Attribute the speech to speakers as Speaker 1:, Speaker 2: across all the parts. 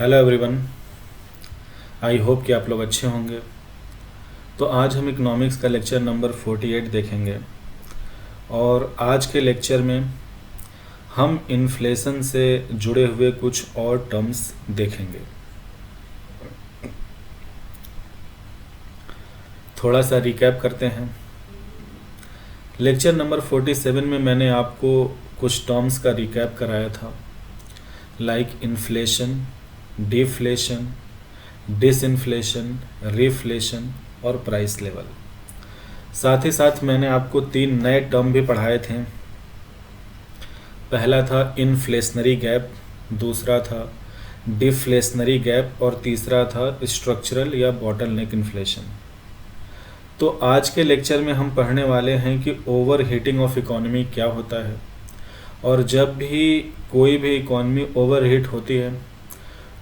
Speaker 1: Hello everyone. I hope कि आप लोग अच्छे होंगे। तो आज हम इकोनॉमिक्स का लेक्चर नंबर 48 देखेंगे और आज के लेक्चर में हम इन्फ्लेशन से जुड़े हुए कुछ और टर्म्स देखेंगे। थोड़ा सा रिकैप करते हैं। लेक्चर नंबर 47 में मैंने आपको कुछ टर्म्स का रिकैप कराया था, like inflation, deflation, disinflation, reflation और प्राइस लेवल। साथ ही साथ मैंने आपको 3 नए टर्म भी पढ़ाए थे। पहला था इन्फ्लेशनरी गैप, दूसरा था डिफ्लेशनरी गैप और तीसरा था स्ट्रक्चरल या बॉटलनेक इन्फ्लेशन। तो आज के लेक्चर में हम पढ़ने वाले हैं कि ओवर हीटिंग ऑफ इकोनॉमी क्या होता है, और जब भी कोई भी इकोनॉमी ओवर हीट होती है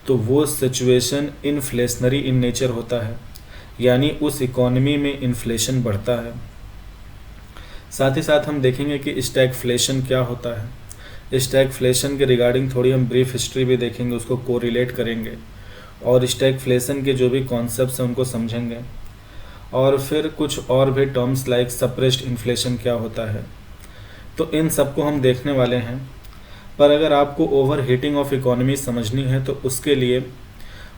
Speaker 1: तो वो सिचुएशन इन्फ्लेशनरी इन नेचर होता है, यानी उस इकोनॉमी में इन्फ्लेशन बढ़ता है। साथ ही साथ हम देखेंगे कि स्टैगफ्लेशन क्या होता है। स्टैगफ्लेशन के रिगार्डिंग थोड़ी हम ब्रीफ हिस्ट्री भी देखेंगे, उसको कोरिलेट करेंगे और स्टैगफ्लेशन के जो भी कॉन्सेप्ट्स हैं उनको समझेंगे। और फिर कुछ और भी टर्म्स लाइक सप्रेस्ड इन्फ्लेशन क्या होता है, तो इन सबको हम देखने वाले हैं। पर अगर आपको ओवर हीटिंग ऑफ इकोनॉमी समझनी है तो उसके लिए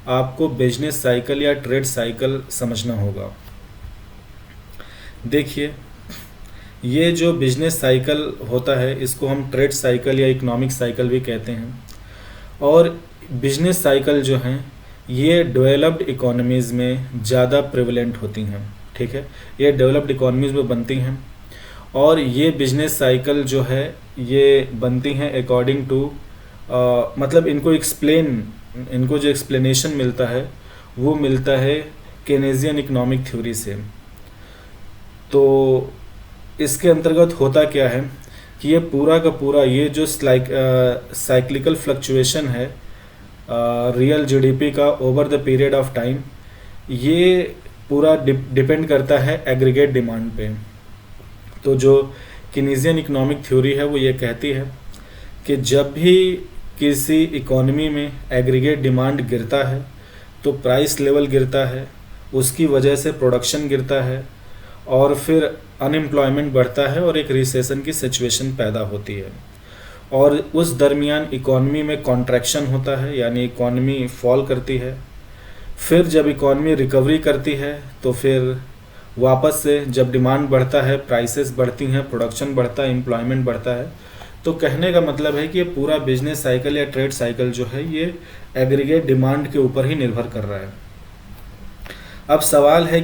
Speaker 1: आपको बिजनेस साइकिल या ट्रेड साइकिल समझना होगा। देखिए, ये जो बिजनेस साइकिल होता है इसको हम ट्रेड साइकिल या इकोनॉमिक साइकिल भी कहते हैं। और बिजनेस साइकिल जो हैं ये डेवलप्ड इकोनॉमीज़ में ज़्यादा प्रेवलेंट होती हैं, ठीक है। ये डेवलप्ड इकोनॉमीज़ में बनती हैं और ये बिजनेस साइकिल जो है ये बनती हैं अकॉर्डिंग टू मतलब इनको जो एक्सप्लेनेशन मिलता है वो मिलता है केनेजियन इकोनॉमिक थ्योरी से। तो इसके अंतर्गत होता क्या है कि ये पूरा का पूरा ये जो साइक्लिकल फ्लक्चुएशन है रियल जीडीपी का over the period of time, ये पूरा डिपेंड करता है एग्रीगेट डिमांड पे। तो जो केनेजियन इकोनॉमिक थ्योरी है वो ये कहती है कि जब भी किसी इकोनॉमी में एग्रीगेट डिमांड गिरता है तो प्राइस लेवल गिरता है, उसकी वजह से प्रोडक्शन गिरता है और फिर अनएम्प्लॉयमेंट बढ़ता है और एक रिसेशन की सिचुएशन पैदा होती है। और उस दरमियान इकोनॉमी में कॉन्ट्रैक्शन होता है, यानी इकोनॉमी फॉल करती है। फिर जब इकोनॉमी रिकवरी करती है तो फिर वापस से जब डिमांड बढ़ता है, प्राइसेस बढ़ती हैं, प्रोडक्शन बढ़ता है, एम्प्लॉयमेंट बढ़ता है। तो कहने का मतलब है कि ये पूरा बिजनेस साइकिल या ट्रेड साइकिल जो है ये एग्रीगेट डिमांड के ऊपर ही निर्भर कर रहा है। अब सवाल है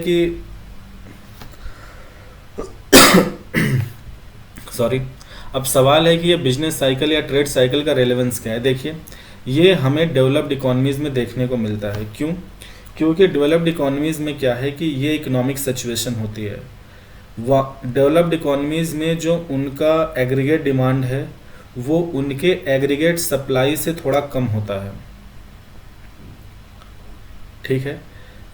Speaker 1: कि ये बिजनेस साइकिल या ट्रेड साइकिल का रेलेवेंस क्या है। देखिए, ये हमें डेवलप्ड इकोनॉमीज़ में देखने को मिलता है। क्यों? क्योंकि डेवलप्ड इकोनॉमीज़ में क्या है कि ये इकोनॉमिक सिचुएशन होती है। डेवलप्ड इकोनॉमीज़ में जो उनका एग्रीगेट डिमांड है वो उनके एग्रीगेट सप्लाई से थोड़ा कम होता है, ठीक है।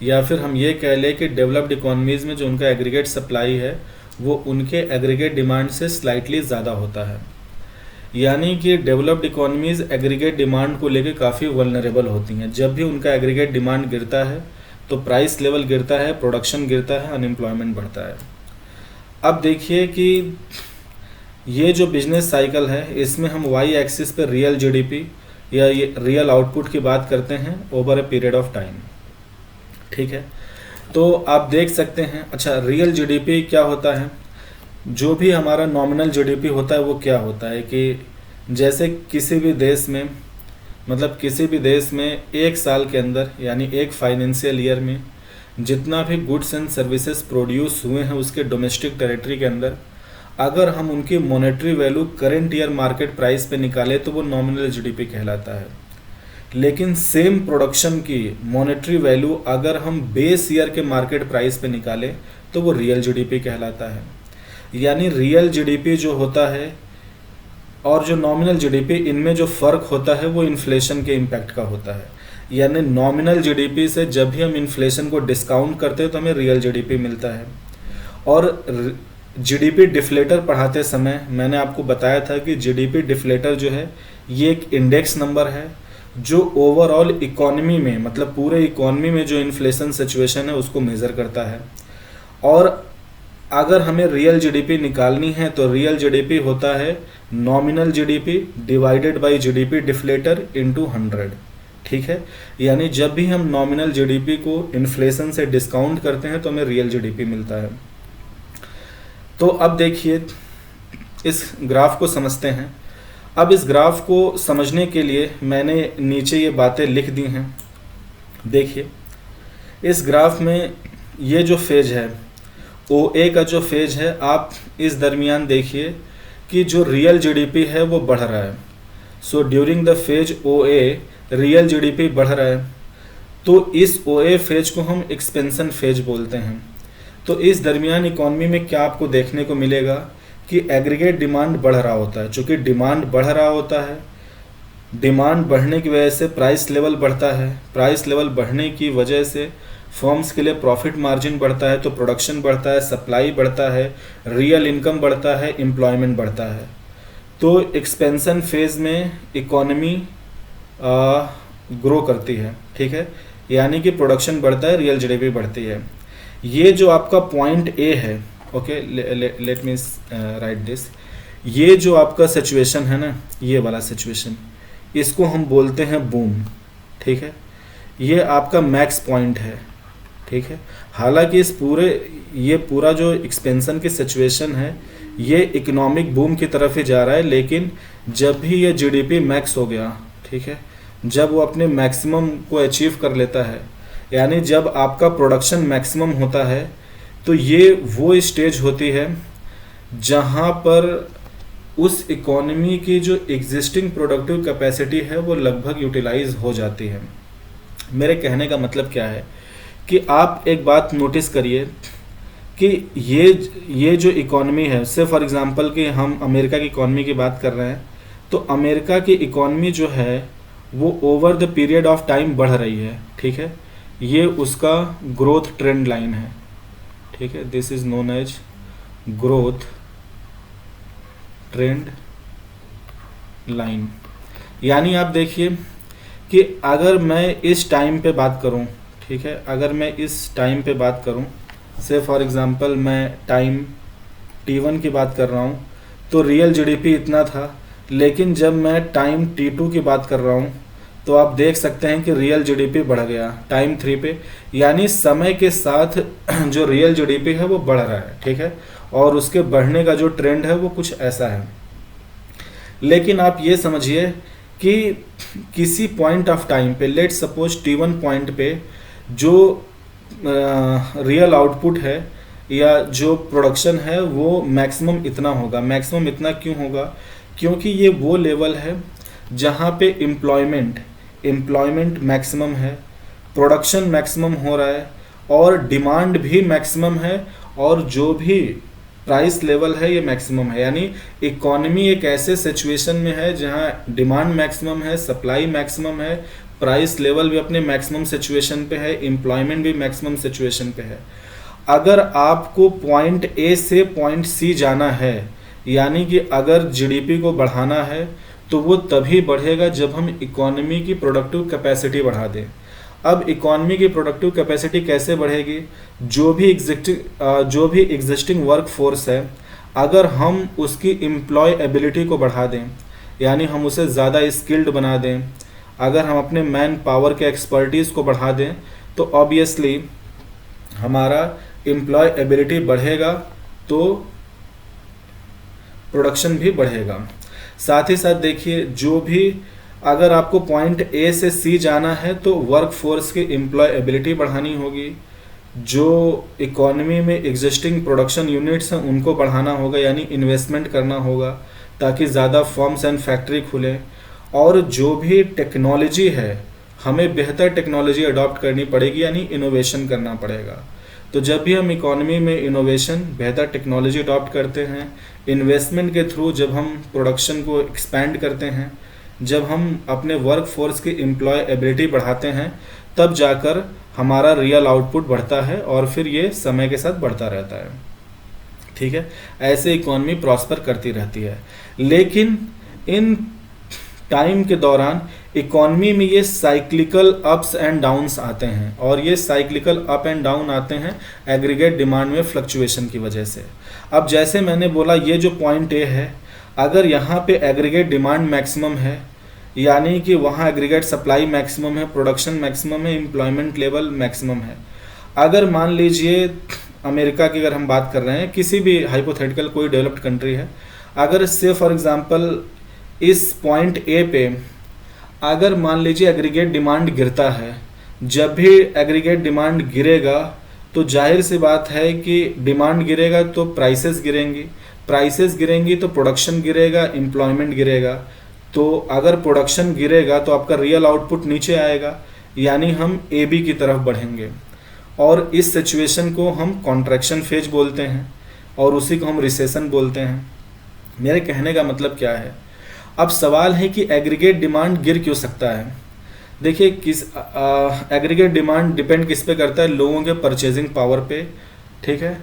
Speaker 1: या फिर हम ये कह लें कि डेवलप्ड इकोनॉमीज़ में जो उनका एग्रीगेट सप्लाई है वो उनके एग्रीगेट डिमांड से स्लाइटली ज़्यादा होता है। यानी कि डेवलप्ड इकोनॉमीज़ एग्रीगेट डिमांड को लेकर काफ़ी वल्नरेबल होती हैं। जब भी उनका एग्रीगेट डिमांड गिरता है तो प्राइस लेवल गिरता है, प्रोडक्शन गिरता है, अनएम्प्लॉयमेंट बढ़ता है। अब देखिए कि ये जो बिजनेस साइकिल है इसमें हम वाई एक्सिस पे रियल जीडीपी या ये रियल आउटपुट की बात करते हैं over a period of time, ठीक है। तो आप देख सकते हैं, अच्छा रियल जीडीपी क्या होता है, जो भी हमारा नॉमिनल जीडीपी होता है वो क्या होता है कि जैसे किसी भी देश में एक साल के अंदर यानी एक फाइनेंशियल ईयर में जितना भी गुड्स एंड सर्विसेज प्रोड्यूस हुए हैं उसके डोमेस्टिक टेरिटरी के अंदर, अगर हम उनकी monetary value current year market price पे निकालें तो वो नॉमिनल जीडीपी कहलाता है। लेकिन सेम प्रोडक्शन की मॉनेटरी वैल्यू अगर हम बेस ईयर के मार्केट प्राइस पे निकालें तो वो रियल जीडीपी कहलाता है। यानी रियल जीडीपी जो होता है और जो नॉमिनल जीडीपी, इनमें जो फ़र्क होता है वो इन्फ्लेशन के इम्पैक्ट का होता है। यानी नॉमिनल जीडीपी से जब भी हम इन्फ्लेशन को डिस्काउंट करते हैं तो हमें रियल जीडीपी मिलता है। और जीडीपी डिफ्लेटर पढ़ाते समय मैंने आपको बताया था कि जीडीपी डिफ्लेटर जो है ये एक इंडेक्स नंबर है जो ओवरऑल इकोनॉमी में, मतलब पूरे इकोनॉमी में जो इन्फ्लेशन सिचुएशन है उसको मेज़र करता है। और अगर हमें रियल जीडीपी निकालनी है तो रियल जीडीपी होता है nominal GDP divided by GDP deflator into 100। ठीक है, यानी जब भी हम नॉमिनल जीडीपी को इन्फ्लेशन से डिस्काउंट करते हैं तो हमें रियल जीडीपी मिलता है। तो अब देखिए इस ग्राफ को समझते हैं। अब इस ग्राफ को समझने के लिए मैंने नीचे ये बातें लिख दी हैं। देखिए इस ग्राफ में ये जो फेज है OA का जो फेज है, आप इस दरमियान देखिए कि जो रियल जीडीपी है वो बढ़ रहा है। So during the phase OA real GDP बढ़ रहा है, तो इस OA फेज को हम एक्सपेंशन फेज बोलते हैं। तो इस दरमियान इकॉनमी में क्या आपको देखने को मिलेगा कि एग्रीगेट डिमांड बढ़ रहा होता है। चूँकि डिमांड बढ़ रहा होता है, डिमांड बढ़ने की वजह से प्राइस लेवल बढ़ता है, प्राइस लेवल बढ़ने की वजह से फर्म्स के लिए प्रॉफिट मार्जिन बढ़ता है, तो प्रोडक्शन बढ़ता है, सप्लाई बढ़ता है, रियल इनकम बढ़ता है, एम्प्लॉयमेंट बढ़ता है। तो एक्सपेंशन फेज में इकोनॉमी ग्रो करती है। ठीक है, यानी कि प्रोडक्शन बढ़ता है, रियल जीडीपी बढ़ती है। ये जो आपका पॉइंट ए है, okay let me right this, ये जो आपका सिचुएशन है ना, ये वाला सिचुएशन, इसको हम बोलते हैं बूम। ठीक है, ये आपका मैक्स पॉइंट है। ठीक है, हालांकि ये पूरा जो एक्सपेंशन की सिचुएशन है ये इकोनॉमिक बूम की तरफ ही जा रहा है, लेकिन जब भी ये जीडीपी मैक्स हो गया, ठीक है, जब वो अपने मैक्सिमम को अचीव कर लेता है, यानी जब आपका प्रोडक्शन मैक्सिमम होता है, तो ये वो स्टेज होती है जहाँ पर उस इकोनॉमी की जो एग्जिस्टिंग प्रोडक्टिव कैपेसिटी है वो लगभग यूटिलाइज हो जाती है। मेरे कहने का मतलब क्या है कि आप एक बात नोटिस करिए कि ये जो इकोनॉमी है, से फॉर एग्जांपल कि हम अमेरिका की इकोनॉमी की बात कर रहे हैं, तो अमेरिका की इकोनॉमी जो है वो over the period of time बढ़ रही है। ठीक है, ये उसका ग्रोथ ट्रेंड लाइन है। ठीक है, this is known as growth trend line. यानी आप देखिए कि अगर मैं इस टाइम पे बात करूं, ठीक है, अगर मैं इस टाइम पे बात करूं, से फॉर एग्जांपल मैं टाइम T1 की बात कर रहा हूं, तो रियल जीडीपी इतना था, लेकिन जब मैं टाइम T2 की बात कर रहा हूं तो आप देख सकते हैं कि रियल जीडीपी बढ़ गया टाइम 3 पे। यानी समय के साथ जो रियल जीडीपी है वो बढ़ रहा है। ठीक है, और उसके बढ़ने का जो ट्रेंड है वो कुछ ऐसा है। लेकिन आप ये समझिए कि किसी पॉइंट ऑफ टाइम पे, लेट सपोज T1 पॉइंट पे जो रियल आउटपुट है या जो प्रोडक्शन है वो मैक्सिमम इतना होगा। मैक्सिमम इतना क्यों होगा? क्योंकि ये वो लेवल है जहाँ पे एम्प्लॉयमेंट मैक्सिमम है, प्रोडक्शन मैक्सिमम हो रहा है और डिमांड भी मैक्सिमम है, और जो भी प्राइस लेवल है ये मैक्सिमम है। यानी इकोनॉमी एक ऐसे सिचुएशन में है जहाँ डिमांड मैक्सिमम है, सप्लाई मैक्सिमम है, प्राइस लेवल भी अपने मैक्सिमम सिचुएशन पे है, एम्प्लॉयमेंट भी मैक्सिमम सिचुएशन पे है। अगर आपको पॉइंट ए से पॉइंट सी जाना है, यानी कि अगर जीडीपी को बढ़ाना है तो वो तभी बढ़ेगा जब हम इकोनॉमी की प्रोडक्टिव कैपेसिटी बढ़ा दें। अब इकोनॉमी की प्रोडक्टिव कैपेसिटी कैसे बढ़ेगी? जो भी एग्जिस्टिंग वर्क फोर्स है, अगर हम उसकी एम्प्लॉय एबिलिटी को बढ़ा दें, यानी हम उसे ज़्यादा स्किल्ड बना दें, अगर हम अपने मैन पावर के एक्सपर्टीज़ को बढ़ा दें, तो ऑब्वियसली हमारा एम्प्लॉय एबिलिटी बढ़ेगा तो प्रोडक्शन भी बढ़ेगा। साथ ही साथ देखिए, जो भी अगर आपको पॉइंट ए से सी जाना है तो वर्क फोर्स की एम्प्लॉय एबिलिटी बढ़ानी होगी, जो इकोनॉमी में एग्जिस्टिंग प्रोडक्शन यूनिट्स हैं उनको बढ़ाना होगा, यानी इन्वेस्टमेंट करना होगा ताकि ज़्यादा फर्म्स एंड फैक्ट्री खुलें, और जो भी टेक्नोलॉजी है हमें बेहतर टेक्नोलॉजी अडॉप्ट करनी पड़ेगी, यानी इनोवेशन करना पड़ेगा। तो जब भी हम इकोनॉमी में इनोवेशन, बेहतर टेक्नोलॉजी अडॉप्ट करते हैं, इन्वेस्टमेंट के थ्रू जब हम प्रोडक्शन को एक्सपैंड करते हैं, जब हम अपने वर्क फोर्स की एम्प्लॉय एबिलिटी बढ़ाते हैं, तब जाकर हमारा रियल आउटपुट बढ़ता है और फिर ये समय के साथ बढ़ता रहता है। ठीक है, ऐसे इकोनॉमी प्रॉस्पर करती रहती है। लेकिन इन टाइम के दौरान इकॉनमी में ये साइक्लिकल अप्स एंड डाउन्स आते हैं, और ये साइक्लिकल अप एंड डाउन आते हैं एग्रीगेट डिमांड में फ्लक्चुएशन की वजह से। अब जैसे मैंने बोला, ये जो पॉइंट ए है, अगर यहाँ पे एग्रीगेट डिमांड मैक्सिमम है, यानी कि वहाँ एग्रीगेट सप्लाई मैक्सिमम है, प्रोडक्शन मैक्सिमम है, एम्प्लॉयमेंट लेवल मैक्सिमम है। अगर मान लीजिए अमेरिका की अगर हम बात कर रहे हैं, किसी भी हाइपोथेटिकल कोई डेवलप्ड कंट्री है, अगर से फॉर एग्जांपल इस पॉइंट ए पे अगर मान लीजिए एग्रीगेट डिमांड गिरता है, जब भी एग्रीगेट डिमांड गिरेगा तो जाहिर सी बात है कि डिमांड गिरेगा तो प्राइसेस गिरेंगी, प्राइसेस गिरेंगी तो प्रोडक्शन गिरेगा, एम्प्लॉयमेंट गिरेगा। तो अगर प्रोडक्शन गिरेगा तो आपका रियल आउटपुट नीचे आएगा, यानी हम ए बी की तरफ बढ़ेंगे, और इस सिचुएशन को हम कॉन्ट्रैक्शन फेज बोलते हैं और उसी को हम रिसेशन बोलते हैं। मेरे कहने का मतलब क्या है, अब सवाल है कि एग्रीगेट डिमांड गिर क्यों सकता है। देखिए, किस एग्रीगेट डिमांड डिपेंड किस पे करता है, लोगों के परचेजिंग पावर पे, ठीक है,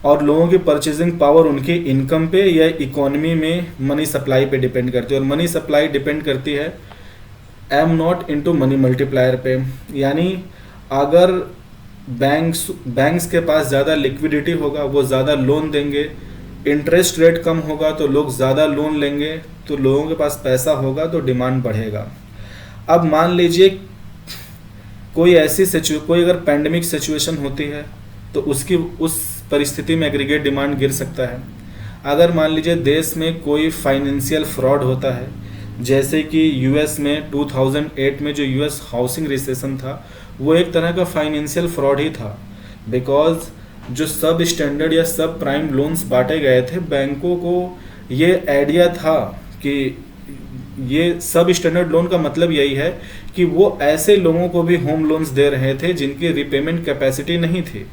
Speaker 1: और लोगों की परचेजिंग पावर उनकी इनकम पे या इकोनॉमी में मनी सप्लाई पे डिपेंड करती है, और मनी सप्लाई डिपेंड करती है am not into money multiplier पे। यानी अगर बैंक्स के पास ज़्यादा लिक्विडिटी होगा, वो ज़्यादा लोन देंगे, इंटरेस्ट रेट कम होगा तो लोग ज़्यादा लोन लेंगे, तो लोगों के पास पैसा होगा तो डिमांड बढ़ेगा। अब मान लीजिए कोई अगर पैंडेमिक सिचुएशन होती है तो उस परिस्थिति में एग्रीगेट डिमांड गिर सकता है। अगर मान लीजिए देश में कोई फाइनेंशियल फ्रॉड होता है, जैसे कि यूएस में 2008 में जो यूएस हाउसिंग रिसेशन था, वो एक तरह का फाइनेंशियल फ्रॉड ही था, बिकॉज जो सब स्टैंडर्ड या सब प्राइम लोन्स बांटे गए थे, बैंकों को ये आइडिया था कि ये सब स्टैंडर्ड लोन का मतलब यही है कि वो ऐसे लोगों को भी होम लोन्स दे रहे थे जिनकी रिपेमेंट कैपेसिटी नहीं थी।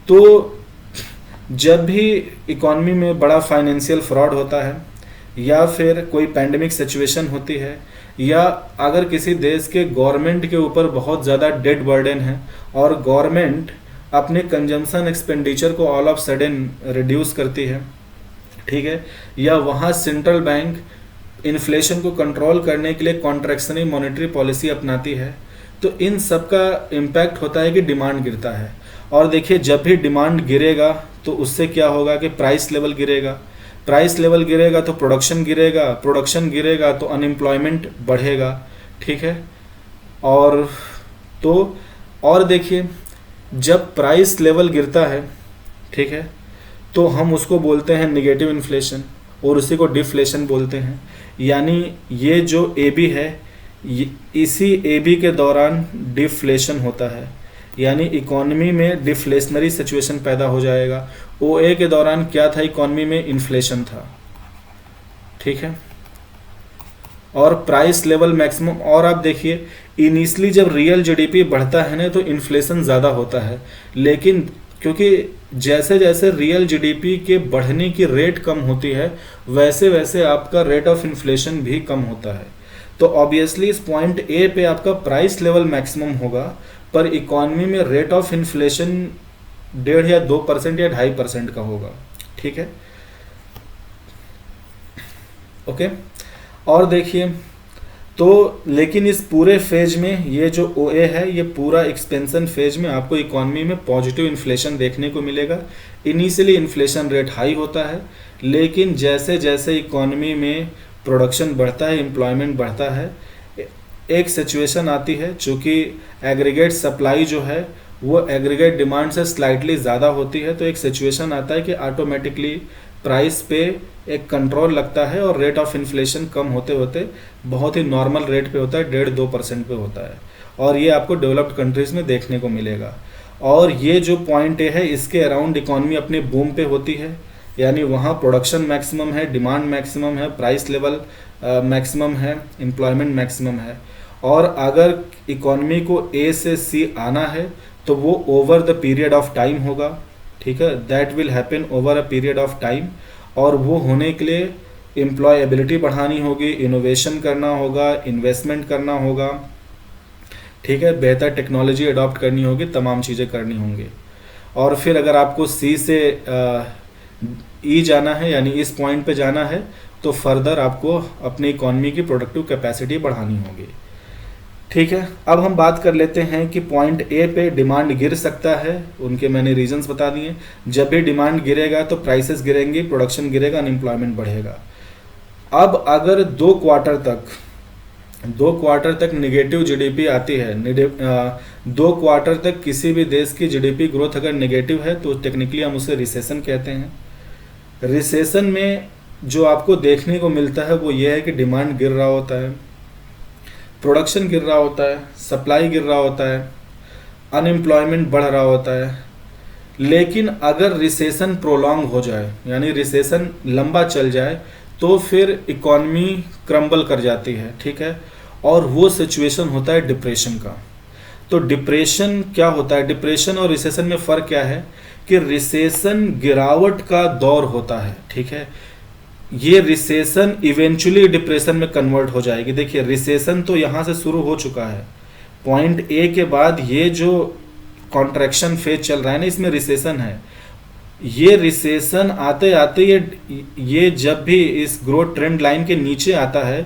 Speaker 1: तो जब भी इकॉनमी में बड़ा फाइनेंशियल फ्रॉड होता है, या फिर कोई पैंडेमिक सिचुएशन होती है, या अगर किसी देश के गवर्नमेंट के ऊपर बहुत ज़्यादा डेट बर्डन है और गवर्नमेंट अपने कंजम्पशन एक्सपेंडिचर को ऑल ऑफ सडन रिड्यूस करती है, ठीक है, या वहाँ सेंट्रल बैंक इन्फ्लेशन को कंट्रोल करने के लिए कॉन्ट्रैक्शनरी मॉनेटरी पॉलिसी अपनाती है, तो इन सब का इम्पैक्ट होता है कि डिमांड गिरता है। और देखिए, जब भी डिमांड गिरेगा तो उससे क्या होगा कि प्राइस लेवल गिरेगा, प्राइस लेवल गिरेगा तो प्रोडक्शन गिरेगा, प्रोडक्शन गिरेगा तो अनएम्प्लॉयमेंट बढ़ेगा, ठीक है। और देखिए, जब प्राइस लेवल गिरता है, ठीक है, तो हम उसको बोलते हैं नेगेटिव इन्फ्लेशन, और उसी को डिफ्लेशन बोलते हैं। यानी ये जो ए बी है, इसी ए बी के दौरान डिफ्लेशन होता है, यानी इकोनॉमी में डिफ्लेशनरी सिचुएशन पैदा हो जाएगा। ओ ए के दौरान क्या था, इकोनॉमी में इन्फ्लेशन था, ठीक है, और प्राइस लेवल मैक्सिमम। और आप देखिए, इनिशियली जब रियल जीडीपी बढ़ता है ना तो इन्फ्लेशन ज़्यादा होता है, लेकिन क्योंकि जैसे जैसे रियल जीडीपी के बढ़ने की रेट कम होती है, वैसे वैसे आपका रेट ऑफ इन्फ्लेशन भी कम होता है। तो ऑब्वियसली इस पॉइंट ए पे आपका प्राइस लेवल मैक्सिमम होगा, पर इकॉनमी में रेट ऑफ इन्फ्लेशन 1.5 या 2% या 2.5% का होगा, ठीक है, ओके। और देखिए, तो लेकिन इस पूरे फेज में ये जो ओ ए है, ये पूरा एक्सपेंशन फेज में आपको इकॉनमी में पॉजिटिव इन्फ्लेशन देखने को मिलेगा। इनिशियली इन्फ्लेशन रेट हाई होता है, लेकिन जैसे जैसे इकॉनमी में प्रोडक्शन बढ़ता है, एम्प्लॉयमेंट बढ़ता है, एक सिचुएशन आती है, चूँकि एग्रीगेट सप्लाई जो है वो एग्रीगेट डिमांड से स्लाइटली ज़्यादा होती है, तो एक सिचुएशन आता है कि ऑटोमेटिकली प्राइस पे एक कंट्रोल लगता है और रेट ऑफ इन्फ्लेशन कम होते होते बहुत ही नॉर्मल रेट पे होता है, 1.5-2% पे होता है। और ये आपको डेवलप्ड कंट्रीज़ में देखने को मिलेगा। और ये जो पॉइंट है, इसके अराउंड इकॉनमी अपने बूम पे होती है, यानी वहाँ प्रोडक्शन मैक्सिमम है, डिमांड मैक्सिमम है, प्राइस लेवल मैक्सिमम है, एम्प्लॉयमेंट मैक्सिमम है। और अगर इकॉनमी को ए से सी आना है तो वो over the period of time होगा, ठीक है, that will happen over a period of time. और वो होने के लिए एम्प्लॉयबिलिटी बढ़ानी होगी, इनोवेशन करना होगा, इन्वेस्टमेंट करना होगा, ठीक है, बेहतर टेक्नोलॉजी अडॉप्ट करनी होगी, तमाम चीज़ें करनी होंगी। और फिर अगर आपको सी से ई जाना है, यानी इस पॉइंट पे जाना है, तो फर्दर आपको अपनी इकॉनमी की प्रोडक्टिव कैपेसिटी बढ़ानी होगी। ठीक है, अब हम बात कर लेते हैं कि पॉइंट ए पे डिमांड गिर सकता है, उनके मैंने रीजंस बता दिए। जब भी डिमांड गिरेगा तो प्राइसेस गिरेंगी, प्रोडक्शन गिरेगा, अनएम्प्लॉयमेंट बढ़ेगा। अब अगर 2 क्वार्टर तक निगेटिव जीडीपी आती है, 2 क्वार्टर तक किसी भी देश की जीडीपी ग्रोथ अगर नेगेटिव है तो टेक्निकली हम उसे रिसेशन कहते हैं। रिसेशन में जो आपको देखने को मिलता है वो ये है कि डिमांड गिर रहा होता है, प्रोडक्शन गिर रहा होता है, सप्लाई गिर रहा होता है, अनएम्प्लॉयमेंट बढ़ रहा होता है। लेकिन अगर रिसेशन प्रोलॉन्ग हो जाए, यानी रिसेशन लंबा चल जाए, तो फिर इकॉनमी क्रम्बल कर जाती है। ठीक है, और वो सिचुएशन होता है डिप्रेशन का। तो डिप्रेशन क्या होता है, डिप्रेशन और रिसेशन में फ़र्क क्या है कि रिसेशन गिरावट का दौर होता है। ठीक है, ये रिसेशन इवेंचुअली डिप्रेशन में कन्वर्ट हो जाएगी। देखिए, रिसेशन तो यहाँ से शुरू हो चुका है, पॉइंट ए के बाद ये जो कॉन्ट्रैक्शन फेज चल रहा है ना, इसमें रिसेशन है। ये रिसेशन आते आते ये जब भी इस ग्रोथ ट्रेंड लाइन के नीचे आता है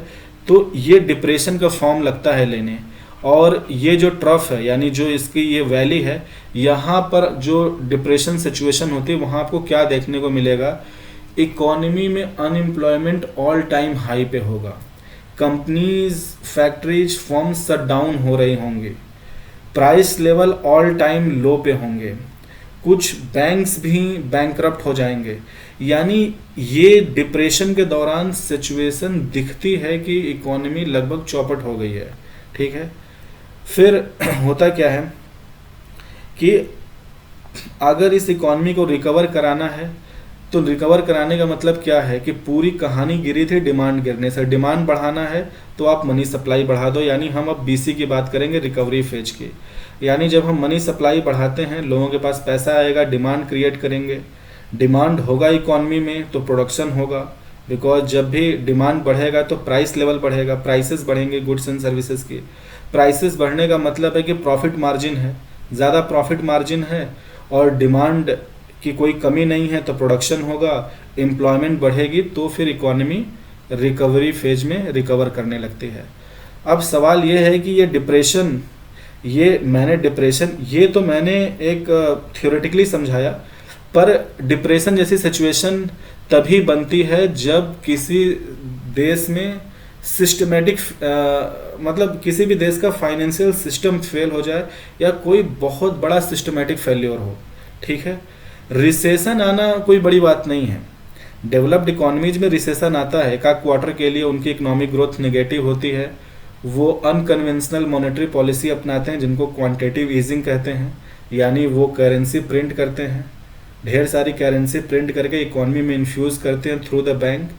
Speaker 1: तो ये डिप्रेशन का फॉर्म लगता है लेने, और ये जो ट्रफ है, यानी जो इसकी ये वैली है, यहाँ पर जो डिप्रेशन सिचुएशन होती है वहाँ आपको क्या देखने को मिलेगा, इकॉनमी में अनएम्प्लॉयमेंट ऑल टाइम हाई पे होगा, companies, factories, firms shut down हो रही होंगी, प्राइस लेवल ऑल टाइम लो पे होंगे, कुछ बैंक्स भी बैंकरप्ट हो जाएंगे। यानी ये डिप्रेशन के दौरान सिचुएशन दिखती है कि इकॉनमी लगभग चौपट हो गई है। ठीक है, फिर होता क्या है कि अगर इस इकॉनमी को रिकवर कराना है तो रिकवर कराने का मतलब क्या है कि पूरी कहानी गिरी थी डिमांड गिरने से। डिमांड बढ़ाना है तो आप मनी सप्लाई बढ़ा दो, यानी हम अब बीसी की बात करेंगे, रिकवरी फेज की। यानी जब हम मनी सप्लाई बढ़ाते हैं, लोगों के पास पैसा आएगा, डिमांड क्रिएट करेंगे, डिमांड होगा इकॉनमी में तो प्रोडक्शन होगा, बिकॉज जब भी डिमांड बढ़ेगा तो प्राइस लेवल बढ़ेगा, प्राइसेस बढ़ेंगे गुड्स एंड सर्विसेज की। प्राइसेस बढ़ने का मतलब है कि प्रॉफिट मार्जिन है, ज़्यादा प्रॉफिट मार्जिन है और डिमांड की कोई कमी नहीं है तो प्रोडक्शन होगा, एम्प्लॉयमेंट बढ़ेगी, तो फिर इकॉनमी रिकवरी फेज में रिकवर करने लगती है। अब सवाल ये है कि ये डिप्रेशन, ये तो मैंने एक थ्योरेटिकली समझाया, पर डिप्रेशन जैसी सिचुएशन तभी बनती है जब किसी देश में सिस्टमेटिक मतलब किसी भी देश का फाइनेंशियल सिस्टम फेल हो जाए या कोई बहुत बड़ा सिस्टमेटिक फेल्योर हो। ठीक है, रिसेशन आना कोई बड़ी बात नहीं है। डेवलप्ड इकोनॉमीज में रिसेशन आता है, एक क्वार्टर के लिए उनकी इकोनॉमिक ग्रोथ नेगेटिव होती है, वो अनकन्वेंशनल मॉनेटरी पॉलिसी अपनाते हैं जिनको क्वांटिटेटिव ईजिंग कहते हैं, यानी वो करेंसी प्रिंट करते हैं, ढेर सारी करेंसी प्रिंट करके इकोनॉमी में इन्फ्यूज़ करते हैं थ्रू द बैंक,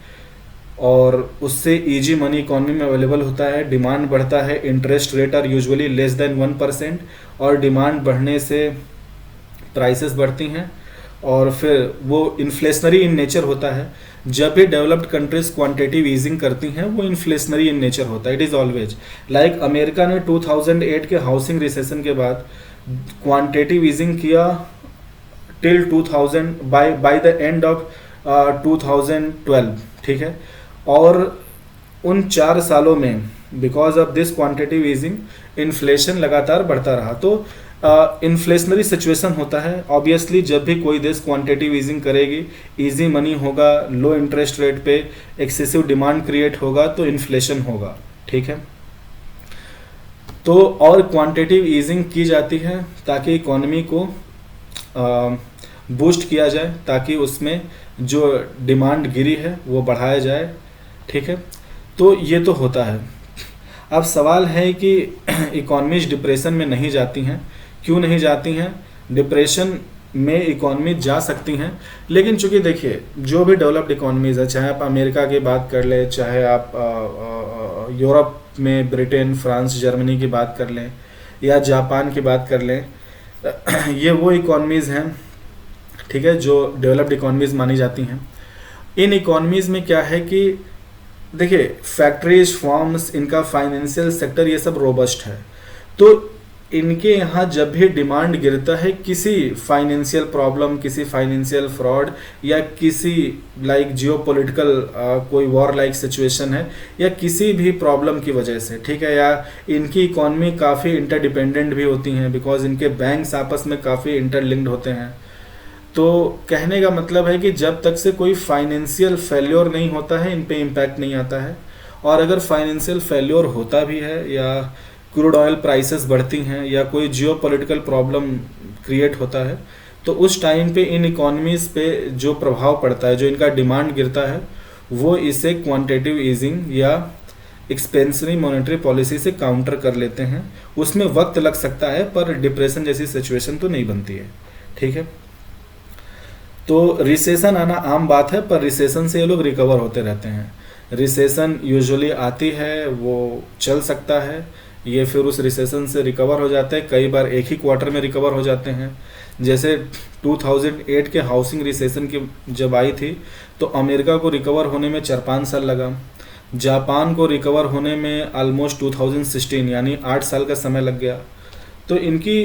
Speaker 1: और उससे ईजी मनी इकोनॉमी में अवेलेबल होता है, डिमांड बढ़ता है, interest rate are usually less than 1%, और डिमांड बढ़ने से प्राइसेस बढ़ती हैं, और फिर वो इन्फ्लेशनरी इन नेचर होता है। जब भी डेवलप्ड कंट्रीज क्वांटिटेटिव ईजिंग करती हैं वो इन्फ्लेशनरी इन नेचर होता है, it is always like America ने 2008 के हाउसिंग रिसेशन के बाद क्वांटिटेटिव ईजिंग किया till 2000 by the end of 2012। ठीक है, और उन 4 सालों में because of this quantitative easing inflation लगातार बढ़ता रहा। तो इन्फ्लेशनरी सिचुएशन होता है ऑब्वियसली, जब भी कोई देश क्वांटिटेटिव ईजिंग करेगी, इजी मनी होगा, लो इंटरेस्ट रेट पे एक्सेसिव डिमांड क्रिएट होगा तो इन्फ्लेशन होगा। ठीक है, तो और क्वांटिटेटिव ईजिंग की जाती है ताकि इकोनॉमी को बूस्ट किया जाए, ताकि उसमें जो डिमांड गिरी है वो बढ़ाया जाए। ठीक है, तो ये तो होता है। अब सवाल है कि इकोनॉमीज डिप्रेशन में नहीं जाती हैं, क्यों नहीं जाती हैं? डिप्रेशन में इकोनॉमी जा सकती हैं, लेकिन चूंकि देखिए जो भी डेवलप्ड इकोनॉमीज है, चाहे आप अमेरिका की बात कर लें, चाहे आप यूरोप में ब्रिटेन, फ्रांस, जर्मनी की बात कर लें, या जापान की बात कर लें, ये वो इकोनॉमीज़ हैं, ठीक है, जो डेवलप्ड इकोनॉमीज़ मानी जाती हैं। इन इकोनॉमीज़ में क्या है कि देखिए फैक्ट्रीज, फॉर्म्स, इनका फाइनेंशियल सेक्टर ये सब रोबस्ट है, तो इनके यहाँ जब भी डिमांड गिरता है किसी फाइनेंशियल प्रॉब्लम, किसी फाइनेंशियल फ्रॉड, या किसी लाइक जियोपॉलिटिकल कोई वॉर लाइक सिचुएशन है, या किसी भी प्रॉब्लम की वजह से, ठीक है, या इनकी इकॉनमी काफ़ी इंटरडिपेंडेंट भी होती हैं बिकॉज इनके बैंक्स आपस में काफ़ी इंटरलिंक्ड होते हैं। तो कहने का मतलब है कि जब तक से कोई फाइनेंशियल फेल्योर नहीं होता है इन पे इम्पैक्ट नहीं आता है, और अगर फाइनेंशियल फेल्योर होता भी है या क्रूड ऑयल प्राइसेस बढ़ती हैं या कोई जियोपॉलिटिकल प्रॉब्लम क्रिएट होता है, तो उस टाइम पे इन इकोनॉमीज़ पे जो प्रभाव पड़ता है, जो इनका डिमांड गिरता है, वो इसे क्वांटिटेटिव ईजिंग या एक्सपेंशनरी मॉनेटरी पॉलिसी से काउंटर कर लेते हैं। उसमें वक्त लग सकता है पर डिप्रेशन जैसी सिचुएशन तो नहीं बनती है, ठीक है। तो रिसेशन आना आम बात है, पर रिसेशन से ये लोग रिकवर होते रहते हैं। रिसेशन यूजुअली आती है, वो चल सकता है, ये फिर उस रिसेशन से रिकवर हो जाते हैं, कई बार एक ही क्वार्टर में रिकवर हो जाते हैं। जैसे 2008 के हाउसिंग रिसेशन की जब आई थी तो अमेरिका को रिकवर होने में 4-5 साल लगा, जापान को रिकवर होने में ऑलमोस्ट 2016 यानी 8 साल का समय लग गया। तो इनकी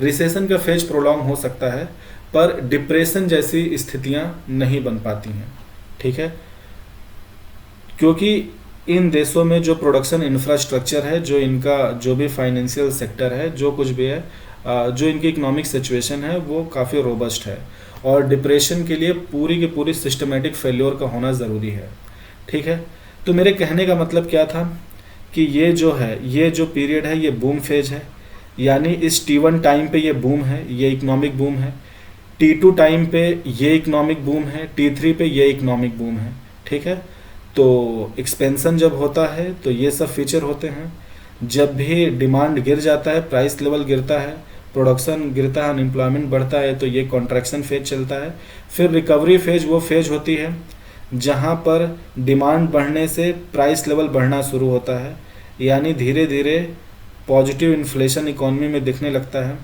Speaker 1: रिसेशन का फेज प्रोलॉन्ग हो सकता है, पर डिप्रेशन जैसी स्थितियां नहीं बन पाती हैं, ठीक है, क्योंकि इन देशों में जो प्रोडक्शन इंफ्रास्ट्रक्चर है, जो इनका जो भी फाइनेंशियल सेक्टर है, जो कुछ भी है, जो इनकी इकोनॉमिक सिचुएशन है, वो काफ़ी रोबस्ट है, और डिप्रेशन के लिए पूरी की पूरी सिस्टमेटिक फेल्योर का होना ज़रूरी है, ठीक है। तो मेरे कहने का मतलब क्या था कि ये जो है, ये जो पीरियड है, ये बूम फेज है, यानी इस T1 टाइम पे ये बूम है, ये इकोनॉमिक बूम है, T2 टाइम पे ये इकोनॉमिक बूम है, T3 पे ये इकोनॉमिक बूम है, ठीक है। तो एक्सपेंशन जब होता है तो ये सब फीचर होते हैं। जब भी डिमांड गिर जाता है, प्राइस लेवल गिरता है, प्रोडक्शन गिरता है, अनएम्प्लॉयमेंट बढ़ता है, तो ये कॉन्ट्रैक्शन फेज चलता है। फिर रिकवरी फेज वो फेज होती है जहाँ पर डिमांड बढ़ने से प्राइस लेवल बढ़ना शुरू होता है, यानी धीरे धीरे पॉजिटिव इन्फ्लेशन इकोनॉमी में दिखने लगता है,